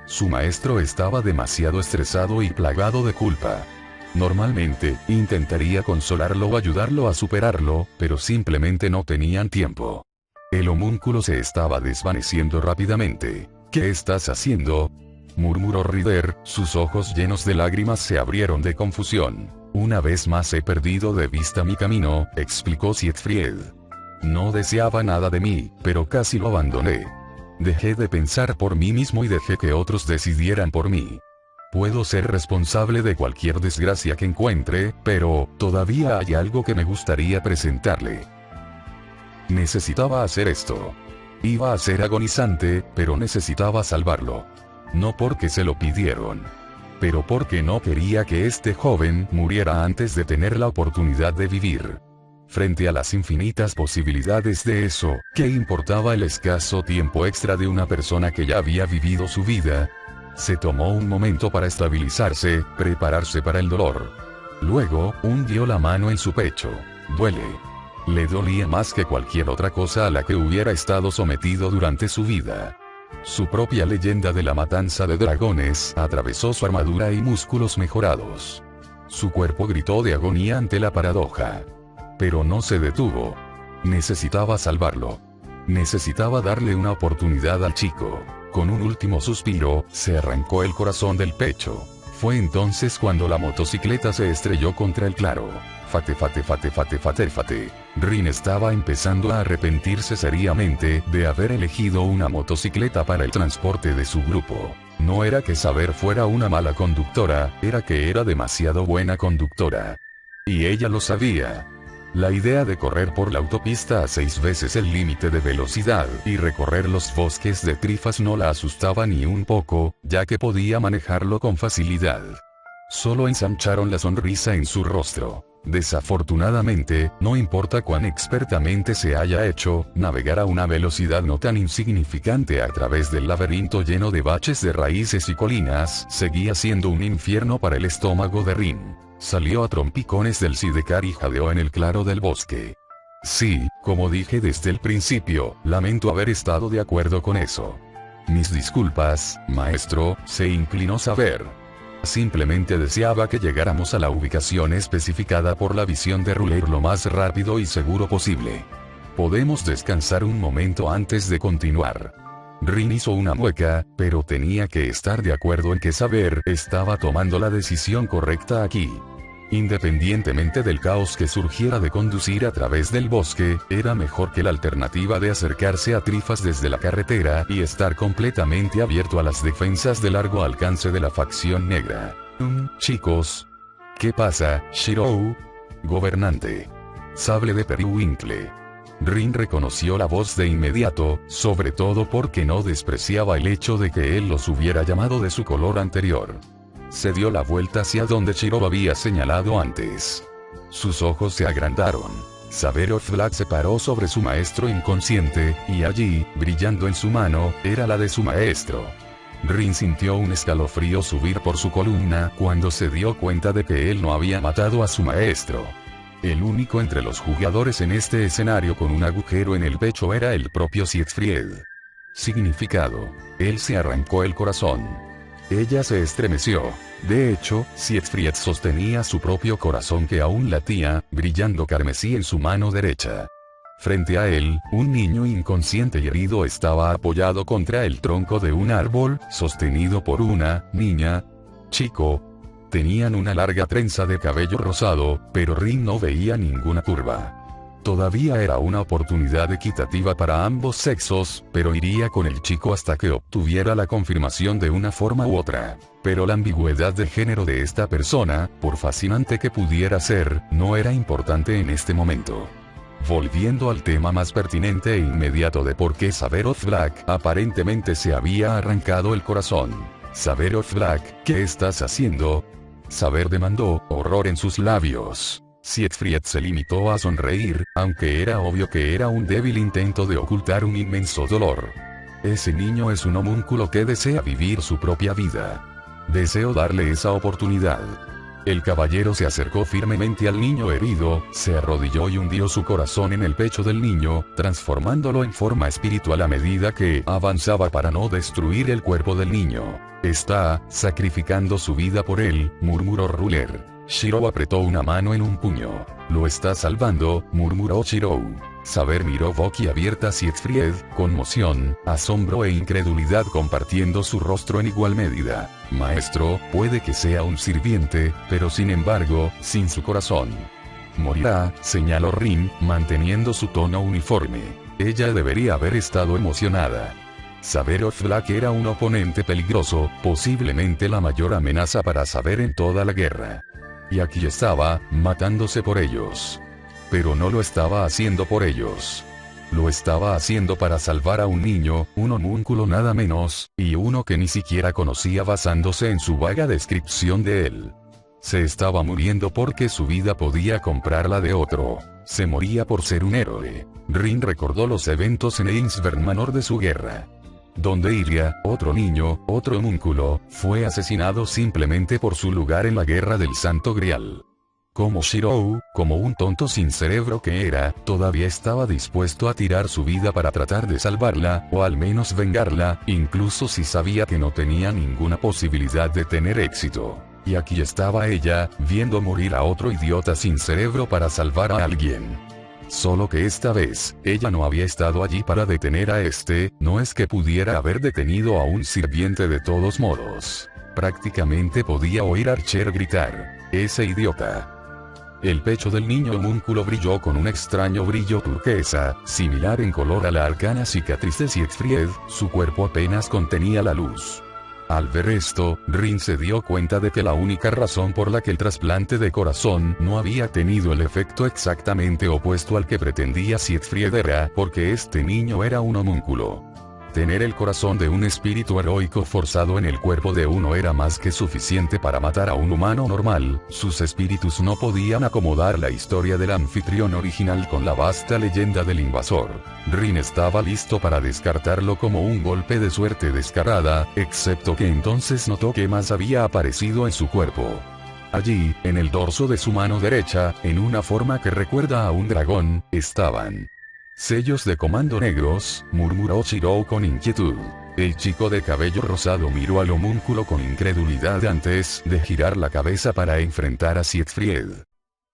Su maestro estaba demasiado estresado y plagado de culpa. Normalmente, intentaría consolarlo o ayudarlo a superarlo, pero simplemente no tenían tiempo. El homúnculo se estaba desvaneciendo rápidamente. ¿Qué estás haciendo?, murmuró Rider, sus ojos llenos de lágrimas se abrieron de confusión. Una vez más he perdido de vista mi camino, explicó Siegfried. No deseaba nada de mí, pero casi lo abandoné. Dejé de pensar por mí mismo y dejé que otros decidieran por mí. Puedo ser responsable de cualquier desgracia que encuentre, pero todavía hay algo que me gustaría presentarle. Necesitaba hacer esto. Iba a ser agonizante, pero necesitaba salvarlo. No porque se lo pidieron, pero porque no quería que este joven muriera antes de tener la oportunidad de vivir. Frente a las infinitas posibilidades de eso, ¿qué importaba el escaso tiempo extra de una persona que ya había vivido su vida? Se tomó un momento para estabilizarse, prepararse para el dolor. Luego, hundió la mano en su pecho. Duele. Le dolía más que cualquier otra cosa a la que hubiera estado sometido durante su vida. Su propia leyenda de la matanza de dragones atravesó su armadura y músculos mejorados. Su cuerpo gritó de agonía ante la paradoja. Pero no se detuvo. Necesitaba salvarlo. Necesitaba darle una oportunidad al chico. Con un último suspiro, se arrancó el corazón del pecho. Fue entonces cuando la motocicleta se estrelló contra el claro. Fate. Rin estaba empezando a arrepentirse seriamente de haber elegido una motocicleta para el transporte de su grupo. No era que Saber fuera una mala conductora, era que era demasiado buena conductora. Y ella lo sabía. La idea de correr por la autopista a 6 veces el límite de velocidad y recorrer los bosques de Trifas no la asustaba ni un poco, ya que podía manejarlo con facilidad. Solo ensancharon la sonrisa en su rostro. Desafortunadamente, no importa cuán expertamente se haya hecho, navegar a una velocidad no tan insignificante a través del laberinto lleno de baches de raíces y colinas, seguía siendo un infierno para el estómago de Rin. Salió a trompicones del sidecar y jadeó en el claro del bosque. Sí, como dije desde el principio, lamento haber estado de acuerdo con eso. Mis disculpas, maestro, se inclinó Saber. Simplemente deseaba que llegáramos a la ubicación especificada por la visión de Ruler lo más rápido y seguro posible. Podemos descansar un momento antes de continuar. Rin hizo una mueca, pero tenía que estar de acuerdo en que Saber estaba tomando la decisión correcta aquí. Independientemente del caos que surgiera de conducir a través del bosque, era mejor que la alternativa de acercarse a Trifas desde la carretera y estar completamente abierto a las defensas de largo alcance de la facción negra. Chicos. ¿Qué pasa, Shirou? Gobernante. Sable de Periwinkle. Rin reconoció la voz de inmediato, sobre todo porque no despreciaba el hecho de que él los hubiera llamado de su color anterior. Se dio la vuelta hacia donde Shirou había señalado antes. Sus ojos se agrandaron. Saber of Black se paró sobre su maestro inconsciente, y allí, brillando en su mano, era la de su maestro. Rin sintió un escalofrío subir por su columna cuando se dio cuenta de que él no había matado a su maestro. El único entre los jugadores en este escenario con un agujero en el pecho era el propio Siegfried. Significado. Él se arrancó el corazón. Ella se estremeció. De hecho, Siegfried sostenía su propio corazón que aún latía, brillando carmesí en su mano derecha. Frente a él, un niño inconsciente y herido estaba apoyado contra el tronco de un árbol, sostenido por una niña. Chico. Tenían una larga trenza de cabello rosado, pero Rin no veía ninguna curva. Todavía era una oportunidad equitativa para ambos sexos, pero iría con el chico hasta que obtuviera la confirmación de una forma u otra. Pero la ambigüedad de género de esta persona, por fascinante que pudiera ser, no era importante en este momento. Volviendo al tema más pertinente e inmediato de por qué Saber of Black aparentemente se había arrancado el corazón. Saber of Black, ¿qué estás haciendo? Saber demandó, horror en sus labios. Siegfried se limitó a sonreír, aunque era obvio que era un débil intento de ocultar un inmenso dolor. Ese niño es un homúnculo que desea vivir su propia vida. Deseo darle esa oportunidad. El caballero se acercó firmemente al niño herido, se arrodilló y hundió su corazón en el pecho del niño, transformándolo en forma espiritual a medida que avanzaba para no destruir el cuerpo del niño. Está sacrificando su vida por él, murmuró Ruler. Shirou apretó una mano en un puño. Lo está salvando, murmuró Shirou. Saber miró boquiabierta a Siegfried, conmoción, asombro e incredulidad compartiendo su rostro en igual medida. Maestro, puede que sea un sirviente, pero sin embargo, sin su corazón. Morirá, señaló Rin, manteniendo su tono uniforme. Ella debería haber estado emocionada. Saberov Black era un oponente peligroso, posiblemente la mayor amenaza para Saber en toda la guerra. Y aquí estaba, matándose por ellos. Pero no lo estaba haciendo por ellos. Lo estaba haciendo para salvar a un niño, un homúnculo nada menos, y uno que ni siquiera conocía basándose en su vaga descripción de él. Se estaba muriendo porque su vida podía comprarla de otro. Se moría por ser un héroe. Rin recordó los eventos en Ainsberg Manor de su guerra. Donde Ilya, otro niño, otro homúnculo, fue asesinado simplemente por su lugar en la guerra del Santo Grial. Como Shirou, como un tonto sin cerebro que era, todavía estaba dispuesto a tirar su vida para tratar de salvarla, o al menos vengarla, incluso si sabía que no tenía ninguna posibilidad de tener éxito. Y aquí estaba ella, viendo morir a otro idiota sin cerebro para salvar a alguien. Solo que esta vez, ella no había estado allí para detener a este, no es que pudiera haber detenido a un sirviente de todos modos. Prácticamente podía oír a Archer gritar, ¡ese idiota! El pecho del niño homúnculo brilló con un extraño brillo turquesa, similar en color a la arcana cicatriz de Siegfried, su cuerpo apenas contenía la luz. Al ver esto, Rin se dio cuenta de que la única razón por la que el trasplante de corazón no había tenido el efecto exactamente opuesto al que pretendía Siegfried era porque este niño era un homúnculo. Tener el corazón de un espíritu heroico forzado en el cuerpo de uno era más que suficiente para matar a un humano normal, sus espíritus no podían acomodar la historia del anfitrión original con la vasta leyenda del invasor. Rin estaba listo para descartarlo como un golpe de suerte descarada, excepto que entonces notó que más había aparecido en su cuerpo. Allí, en el dorso de su mano derecha, en una forma que recuerda a un dragón, estaban sellos de comando negros, murmuró Shirou con inquietud. El chico de cabello rosado miró al homúnculo con incredulidad antes de girar la cabeza para enfrentar a Siegfried.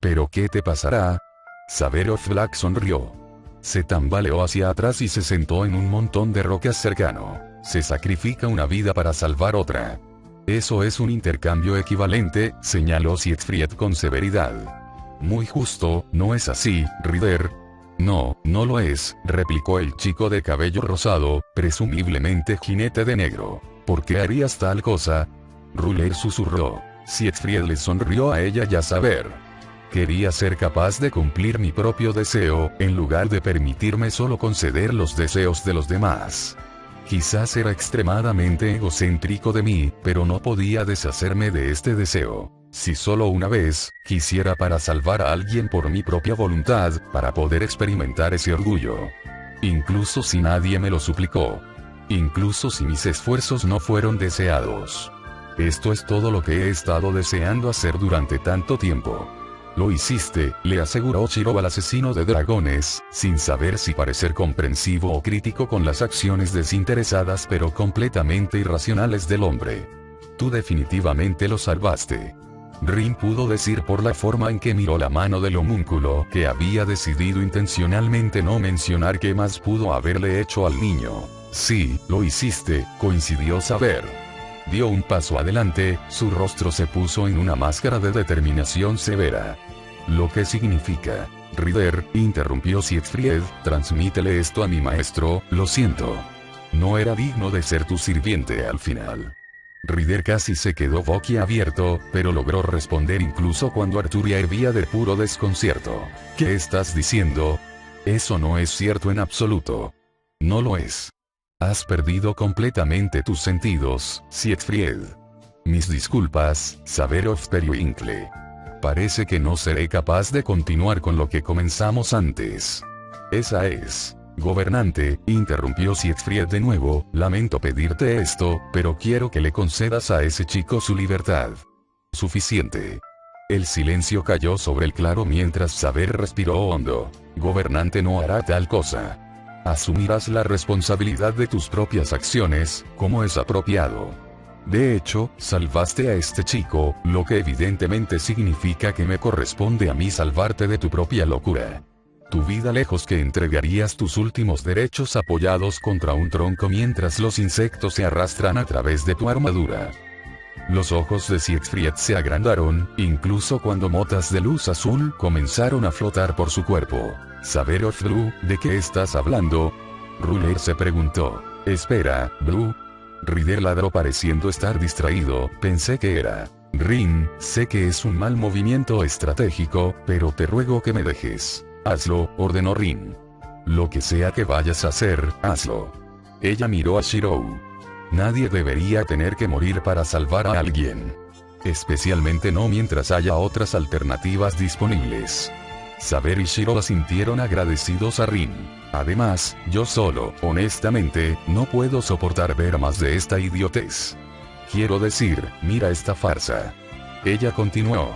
¿Pero qué te pasará? Saberov Black sonrió. Se tambaleó hacia atrás y se sentó en un montón de rocas cercano. Se sacrifica una vida para salvar otra. Eso es un intercambio equivalente, señaló Siegfried con severidad. Muy justo, ¿no es así, Ryder? No, no lo es, replicó el chico de cabello rosado, presumiblemente jinete de negro. ¿Por qué harías tal cosa? Ruler susurró. Siegfried le sonrió a ella y a Saber. Quería ser capaz de cumplir mi propio deseo, en lugar de permitirme solo conceder los deseos de los demás. Quizás era extremadamente egocéntrico de mí, pero no podía deshacerme de este deseo. Si solo una vez, quisiera para salvar a alguien por mi propia voluntad, para poder experimentar ese orgullo. Incluso si nadie me lo suplicó. Incluso si mis esfuerzos no fueron deseados. Esto es todo lo que he estado deseando hacer durante tanto tiempo. Lo hiciste, le aseguró Shirou al asesino de dragones, sin saber si parecer comprensivo o crítico con las acciones desinteresadas pero completamente irracionales del hombre. Tú definitivamente lo salvaste. Rin pudo decir por la forma en que miró la mano del homúnculo que había decidido intencionalmente no mencionar qué más pudo haberle hecho al niño. Sí, lo hiciste, coincidió Saber. Dio un paso adelante, su rostro se puso en una máscara de determinación severa. ¿Lo que significa? Ryder, interrumpió Siegfried, transmítele esto a mi maestro, lo siento. No era digno de ser tu sirviente al final. Ryder casi se quedó boquiabierto, pero logró responder incluso cuando Arturia hervía de puro desconcierto. ¿Qué estás diciendo? Eso no es cierto en absoluto. No lo es. Has perdido completamente tus sentidos, Siegfried. Mis disculpas, Saberov Periwinkle. Parece que no seré capaz de continuar con lo que comenzamos antes. Esa es. Gobernante, interrumpió Siegfried de nuevo, lamento pedirte esto, pero quiero que le concedas a ese chico su libertad. Suficiente. El silencio cayó sobre el claro mientras Saber respiró hondo. Gobernante no hará tal cosa. Asumirás la responsabilidad de tus propias acciones, como es apropiado. De hecho, salvaste a este chico, lo que evidentemente significa que me corresponde a mí salvarte de tu propia locura. Tu vida lejos que entregarías tus últimos derechos apoyados contra un tronco mientras los insectos se arrastran a través de tu armadura. Los ojos de Siegfried se agrandaron, incluso cuando motas de luz azul comenzaron a flotar por su cuerpo. Saberov Blue, ¿de qué estás hablando? Ruler se preguntó. Espera, Blue. Ryder ladró pareciendo estar distraído. Pensé que era Rin. Sé que es un mal movimiento estratégico, pero te ruego que me dejes. Hazlo, ordenó Rin. Lo que sea que vayas a hacer, hazlo. Ella miró a Shirou. Nadie debería tener que morir para salvar a alguien. Especialmente no mientras haya otras alternativas disponibles. Saber y Shiro asintieron agradecidos a Rin. Además, yo solo, honestamente, no puedo soportar ver más de esta idiotez. Quiero decir, mira esta farsa. Ella continuó.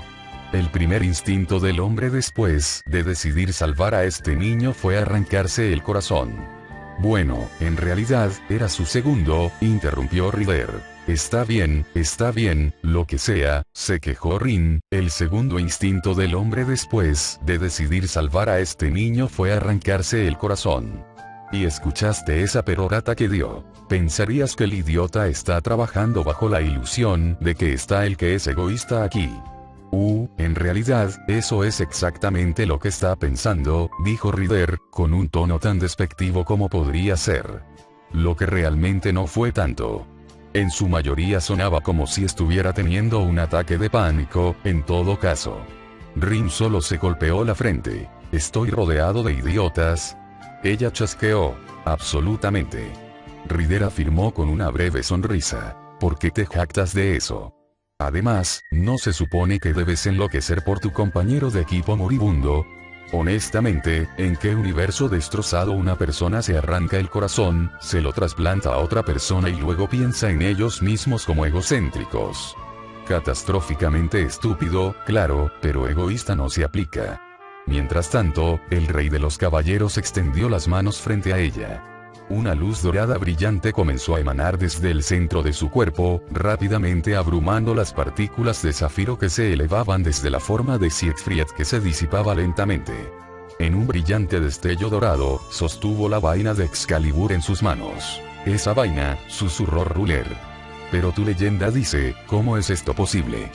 El primer instinto del hombre después de decidir salvar a este niño fue arrancarse el corazón. Bueno, en realidad, era su segundo, interrumpió Ryder. Está bien, lo que sea, se quejó Rin. El segundo instinto del hombre después de decidir salvar a este niño fue arrancarse el corazón. ¿Y escuchaste esa perorata que dio? Pensarías que el idiota está trabajando bajo la ilusión de que está el que es egoísta aquí. En realidad, eso es exactamente lo que está pensando, dijo Ryder, con un tono tan despectivo como podría ser. Lo que realmente no fue tanto. En su mayoría sonaba como si estuviera teniendo un ataque de pánico, en todo caso. Rin solo se golpeó la frente. ¿Estoy rodeado de idiotas? Ella chasqueó. Absolutamente. Ryder afirmó con una breve sonrisa. ¿Por qué te jactas de eso? Además, ¿no se supone que debes enloquecer por tu compañero de equipo moribundo? Honestamente, ¿en qué universo destrozado una persona se arranca el corazón, se lo trasplanta a otra persona y luego piensa en ellos mismos como egocéntricos? Catastróficamente estúpido, claro, pero egoísta no se aplica. Mientras tanto, el rey de los caballeros extendió las manos frente a ella. Una luz dorada brillante comenzó a emanar desde el centro de su cuerpo, rápidamente abrumando las partículas de zafiro que se elevaban desde la forma de Siegfried que se disipaba lentamente. En un brillante destello dorado, sostuvo la vaina de Excalibur en sus manos. Esa vaina, susurró Ruler. Pero tu leyenda dice, ¿cómo es esto posible?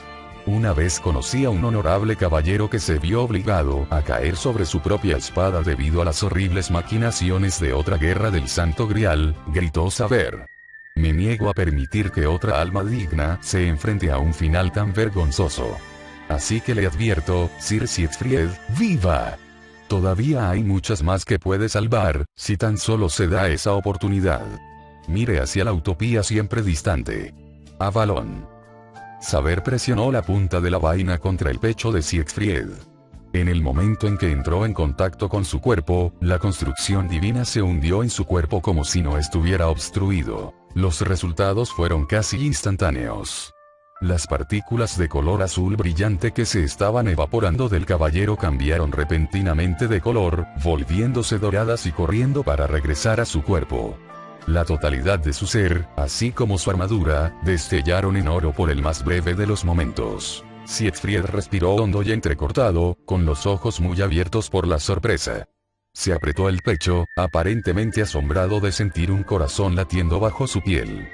Una vez conocí a un honorable caballero que se vio obligado a caer sobre su propia espada debido a las horribles maquinaciones de otra guerra del Santo Grial, gritó Saber. Me niego a permitir que otra alma digna se enfrente a un final tan vergonzoso. Así que le advierto, Sir Siegfried, ¡viva! Todavía hay muchas más que puede salvar, si tan solo se da esa oportunidad. Mire hacia la utopía siempre distante. Avalon. Saber presionó la punta de la vaina contra el pecho de Siegfried. En el momento en que entró en contacto con su cuerpo, la construcción divina se hundió en su cuerpo como si no estuviera obstruido. Los resultados fueron casi instantáneos. Las partículas de color azul brillante que se estaban evaporando del caballero cambiaron repentinamente de color, volviéndose doradas y corriendo para regresar a su cuerpo. La totalidad de su ser, así como su armadura, destellaron en oro por el más breve de los momentos. Siegfried respiró hondo y entrecortado, con los ojos muy abiertos por la sorpresa. Se apretó el pecho, aparentemente asombrado de sentir un corazón latiendo bajo su piel.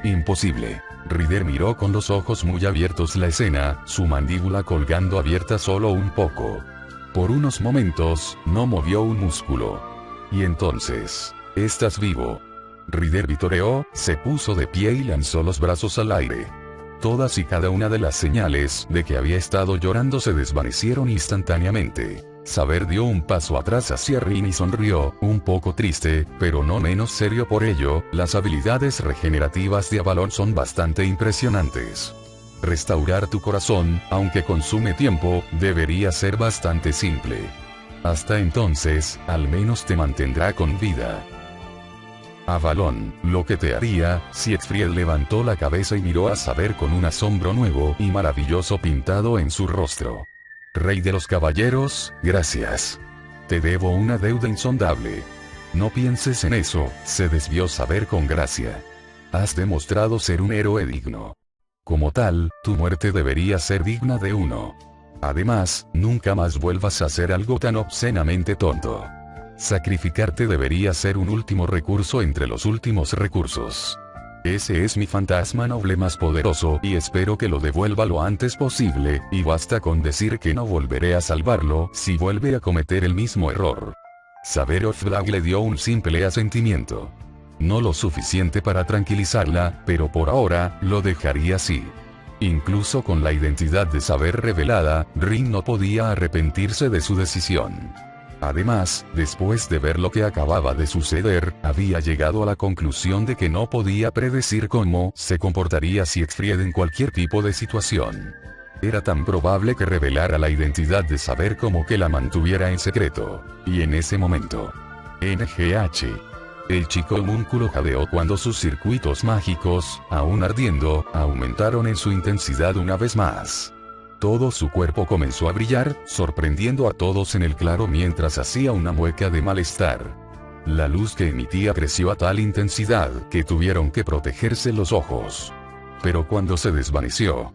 Imposible. Ryder miró con los ojos muy abiertos la escena, su mandíbula colgando abierta solo un poco. Por unos momentos, no movió un músculo. Y entonces, ¿estás vivo? Ryder vitoreó, se puso de pie y lanzó los brazos al aire. Todas y cada una de las señales de que había estado llorando se desvanecieron instantáneamente. Saber dio un paso atrás hacia Rin y sonrió, un poco triste, pero no menos serio por ello. Las habilidades regenerativas de Avalon son bastante impresionantes. Restaurar tu corazón, aunque consume tiempo, debería ser bastante simple. Hasta entonces, al menos te mantendrá con vida. Avalon, lo que te haría. Siegfried levantó la cabeza y miró a Saber con un asombro nuevo y maravilloso pintado en su rostro. Rey de los caballeros, gracias. Te debo una deuda insondable. No pienses en eso, se desvió Saber con gracia. Has demostrado ser un héroe digno. Como tal, tu muerte debería ser digna de uno. Además, nunca más vuelvas a hacer algo tan obscenamente tonto. Sacrificarte debería ser un último recurso entre los últimos recursos. Ese es mi fantasma noble más poderoso y espero que lo devuelva lo antes posible, y basta con decir que no volveré a salvarlo si vuelve a cometer el mismo error. Saber of Black le dio un simple asentimiento. No lo suficiente para tranquilizarla, pero por ahora, lo dejaría así. Incluso con la identidad de saber revelada, Rin no podía arrepentirse de su decisión. Además, después de ver lo que acababa de suceder, había llegado a la conclusión de que no podía predecir cómo se comportaría Siegfried en cualquier tipo de situación. Era tan probable que revelara la identidad de saber como que la mantuviera en secreto. Y en ese momento, NGH. El chico homúnculo jadeó cuando sus circuitos mágicos, aún ardiendo, aumentaron en su intensidad una vez más. Todo su cuerpo comenzó a brillar, sorprendiendo a todos en el claro mientras hacía una mueca de malestar. La luz que emitía creció a tal intensidad que tuvieron que protegerse los ojos. Pero cuando se desvaneció,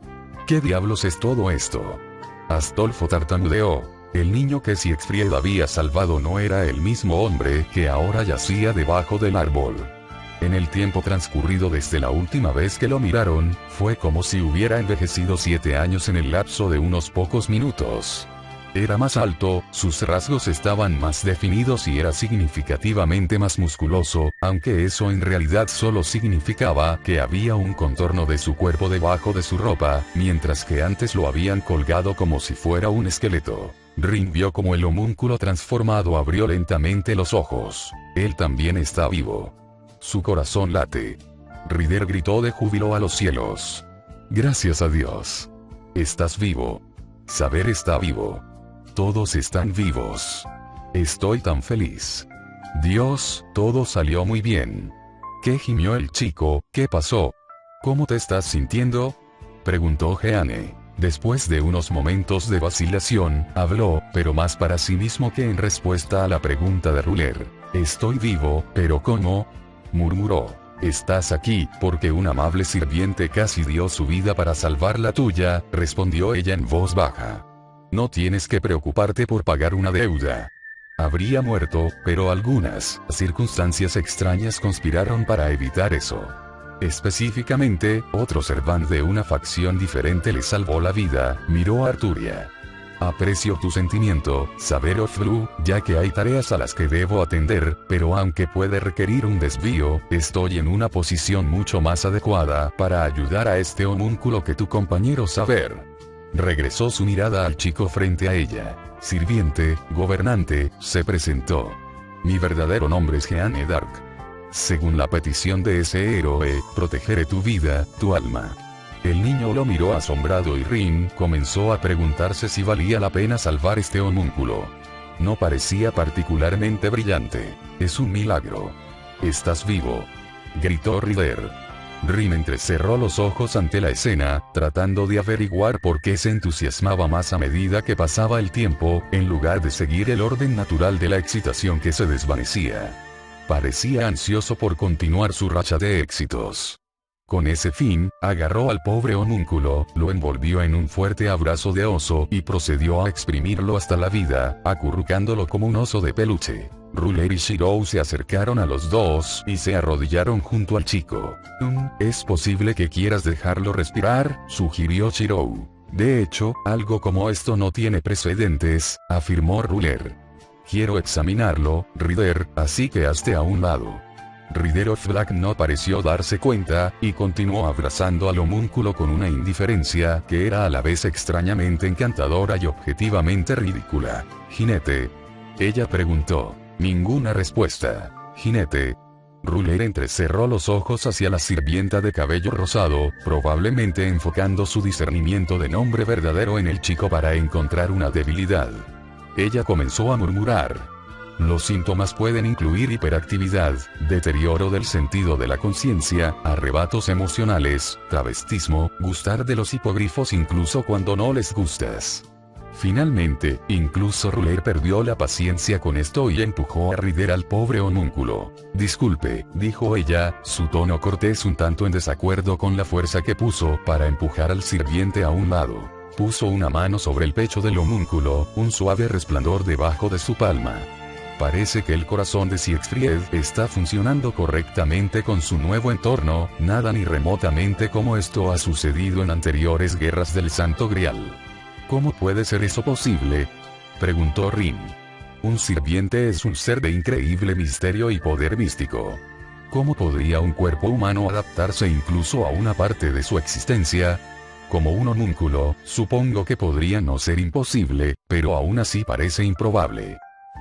¿qué diablos es todo esto? Astolfo tartamudeó. El niño que Siegfried había salvado no era el mismo hombre que ahora yacía debajo del árbol. En el tiempo transcurrido desde la última vez que lo miraron, fue como si hubiera envejecido 7 años en el lapso de unos pocos minutos. Era más alto, sus rasgos estaban más definidos y era significativamente más musculoso, aunque eso en realidad solo significaba que había un contorno de su cuerpo debajo de su ropa, mientras que antes lo habían colgado como si fuera un esqueleto. Rin vio como el homúnculo transformado abrió lentamente los ojos. Él también está vivo. Su corazón late. Ryder gritó de júbilo a los cielos. Gracias a Dios. Estás vivo. Saber está vivo. Todos están vivos. Estoy tan feliz. Dios, todo salió muy bien. ¿Qué gimió el chico? ¿Qué pasó? ¿Cómo te estás sintiendo? Preguntó Jeanne. Después de unos momentos de vacilación, habló, pero más para sí mismo que en respuesta a la pregunta de Ruler. Estoy vivo, pero ¿cómo? Murmuró. Estás aquí, porque un amable sirviente casi dio su vida para salvar la tuya, respondió ella en voz baja. No tienes que preocuparte por pagar una deuda. Habría muerto, pero algunas circunstancias extrañas conspiraron para evitar eso. Específicamente, otro servant de una facción diferente le salvó la vida, miró a Arturia. Aprecio tu sentimiento, Saber of Blue, ya que hay tareas a las que debo atender, pero aunque puede requerir un desvío, estoy en una posición mucho más adecuada para ayudar a este homúnculo que tu compañero Saber. Regresó su mirada al chico frente a ella. Sirviente, gobernante, se presentó. Mi verdadero nombre es Jeanne d'Arc. Según la petición de ese héroe, protegeré tu vida, tu alma. El niño lo miró asombrado y Rin comenzó a preguntarse si valía la pena salvar este homúnculo. No parecía particularmente brillante. Es un milagro. Estás vivo. Gritó Ryder. Rin entrecerró los ojos ante la escena, tratando de averiguar por qué se entusiasmaba más a medida que pasaba el tiempo, en lugar de seguir el orden natural de la excitación que se desvanecía. Parecía ansioso por continuar su racha de éxitos. Con ese fin, agarró al pobre homúnculo, lo envolvió en un fuerte abrazo de oso y procedió a exprimirlo hasta la vida, acurrucándolo como un oso de peluche. Ruler y Shirou se acercaron a los dos y se arrodillaron junto al chico. ¿Es posible que quieras dejarlo respirar?, sugirió Shirou. De hecho, algo como esto no tiene precedentes, afirmó Ruler. Quiero examinarlo, Ryder, así que hazte a un lado. Ryder of Black no pareció darse cuenta, y continuó abrazando al homúnculo con una indiferencia que era a la vez extrañamente encantadora y objetivamente ridícula. Jinete. Ella preguntó. Ninguna respuesta. Jinete. Ruler entrecerró los ojos hacia la sirvienta de cabello rosado, probablemente enfocando su discernimiento de nombre verdadero en el chico para encontrar una debilidad. Ella comenzó a murmurar. Los síntomas pueden incluir hiperactividad, deterioro del sentido de la conciencia, arrebatos emocionales, travestismo, gustar de los hipogrifos incluso cuando no les gustas. Finalmente, incluso Ruler perdió la paciencia con esto y empujó a Ryder al pobre homúnculo. Disculpe, dijo ella, su tono cortés un tanto en desacuerdo con la fuerza que puso para empujar al sirviente a un lado. Puso una mano sobre el pecho del homúnculo, un suave resplandor debajo de su palma. Parece que el corazón de Siegfried está funcionando correctamente con su nuevo entorno, nada ni remotamente como esto ha sucedido en anteriores guerras del Santo Grial. ¿Cómo puede ser eso posible?, preguntó Rin. Un sirviente es un ser de increíble misterio y poder místico. ¿Cómo podría un cuerpo humano adaptarse incluso a una parte de su existencia? Como un homúnculo, supongo que podría no ser imposible, pero aún así parece improbable.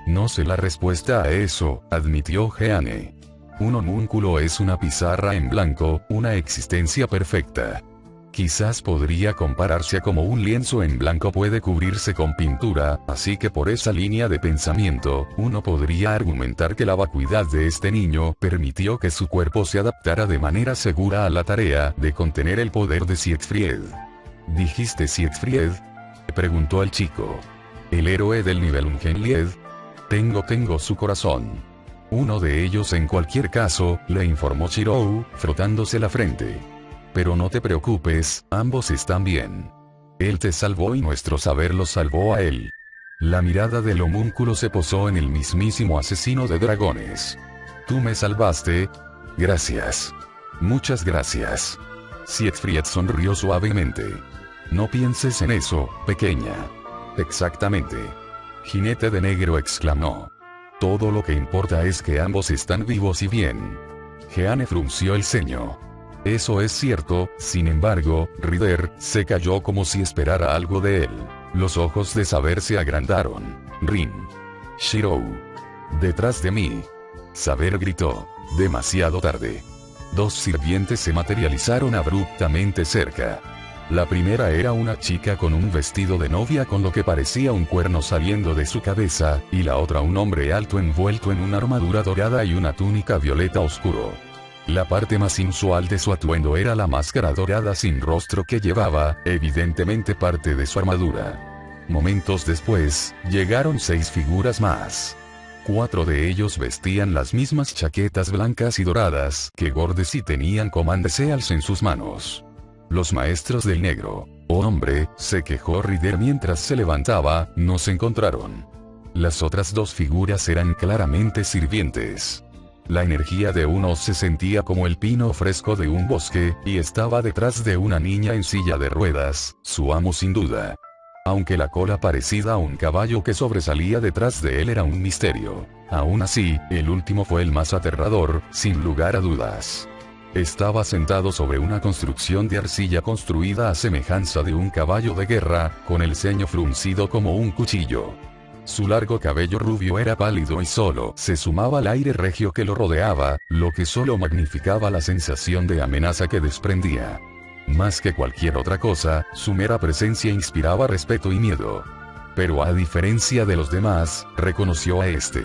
No sé la respuesta a eso, admitió Jeanne. Un homúnculo es una pizarra en blanco, una existencia perfecta. Quizás podría compararse a como un lienzo en blanco puede cubrirse con pintura, así que por esa línea de pensamiento, uno podría argumentar que la vacuidad de este niño permitió que su cuerpo se adaptara de manera segura a la tarea de contener el poder de Siegfried. ¿Dijiste Siegfried?, preguntó el chico. ¿El héroe del Nibelungenlied? Tengo su corazón. Uno de ellos en cualquier caso, le informó Shirou, frotándose la frente. Pero no te preocupes, ambos están bien. Él te salvó y nuestro saber lo salvó a él. La mirada del homúnculo se posó en el mismísimo asesino de dragones. ¿Tú me salvaste? Gracias. Muchas gracias. Siegfried sonrió suavemente. No pienses en eso, pequeña. Exactamente. Jinete de Negro exclamó. Todo lo que importa es que ambos están vivos y bien. Jeanne frunció el ceño. Eso es cierto, sin embargo, Ryder se calló como si esperara algo de él. Los ojos de Saber se agrandaron. Rin. Shirou. Detrás de mí. Saber gritó. Demasiado tarde. Dos sirvientes se materializaron abruptamente cerca. La primera era una chica con un vestido de novia con lo que parecía un cuerno saliendo de su cabeza, y la otra un hombre alto envuelto en una armadura dorada y una túnica violeta oscuro. La parte más inusual de su atuendo era la máscara dorada sin rostro que llevaba, evidentemente parte de su armadura. Momentos después, llegaron 6 figuras más. 4 de ellos vestían las mismas chaquetas blancas y doradas que Gordes y tenían Command Seals en sus manos. Los maestros del negro. Oh hombre, se quejó Ryder mientras se levantaba, no se encontraron. Las otras 2 figuras eran claramente sirvientes. La energía de uno se sentía como el pino fresco de un bosque, y estaba detrás de una niña en silla de ruedas, su amo sin duda. Aunque la cola parecida a un caballo que sobresalía detrás de él era un misterio. Aún así, el último fue el más aterrador, sin lugar a dudas. Estaba sentado sobre una construcción de arcilla construida a semejanza de un caballo de guerra, con el ceño fruncido como un cuchillo. Su largo cabello rubio era pálido y solo se sumaba al aire regio que lo rodeaba, lo que solo magnificaba la sensación de amenaza que desprendía. Más que cualquier otra cosa, su mera presencia inspiraba respeto y miedo. Pero a diferencia de los demás, reconoció a este.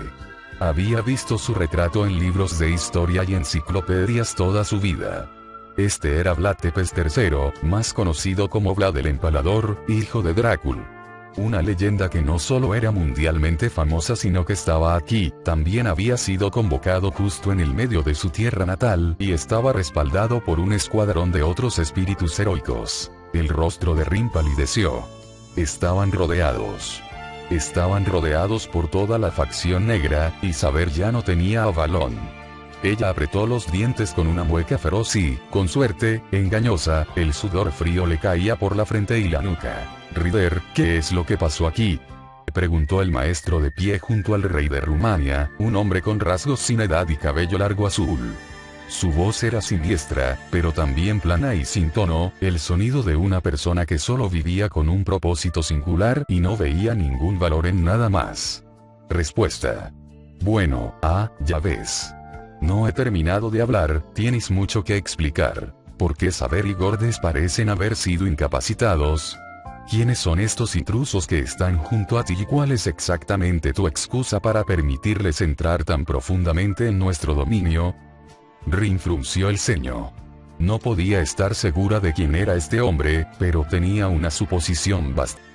Había visto su retrato en libros de historia y enciclopedias toda su vida. Este era Vlad Tepes III, más conocido como Vlad el Empalador, hijo de Drácula. Una leyenda que no solo era mundialmente famosa sino que estaba aquí, también había sido convocado justo en el medio de su tierra natal, y estaba respaldado por un escuadrón de otros espíritus heroicos. El rostro de Rin palideció. Estaban rodeados. Estaban rodeados por toda la facción negra, y Saber ya no tenía a Valón. Ella apretó los dientes con una mueca feroz y, con suerte, engañosa, el sudor frío le caía por la frente y la nuca. Ryder, ¿qué es lo que pasó aquí?, preguntó el maestro de pie junto al rey de Rumania, un hombre con rasgos sin edad y cabello largo azul. Su voz era siniestra, pero también plana y sin tono, el sonido de una persona que solo vivía con un propósito singular y no veía ningún valor en nada más. Respuesta. Bueno, ya ves. No he terminado de hablar, tienes mucho que explicar. ¿Por qué Saber y Gordes parecen haber sido incapacitados? ¿Quiénes son estos intrusos que están junto a ti y cuál es exactamente tu excusa para permitirles entrar tan profundamente en nuestro dominio? Rin frunció el ceño. No podía estar segura de quién era este hombre, pero tenía una suposición bastante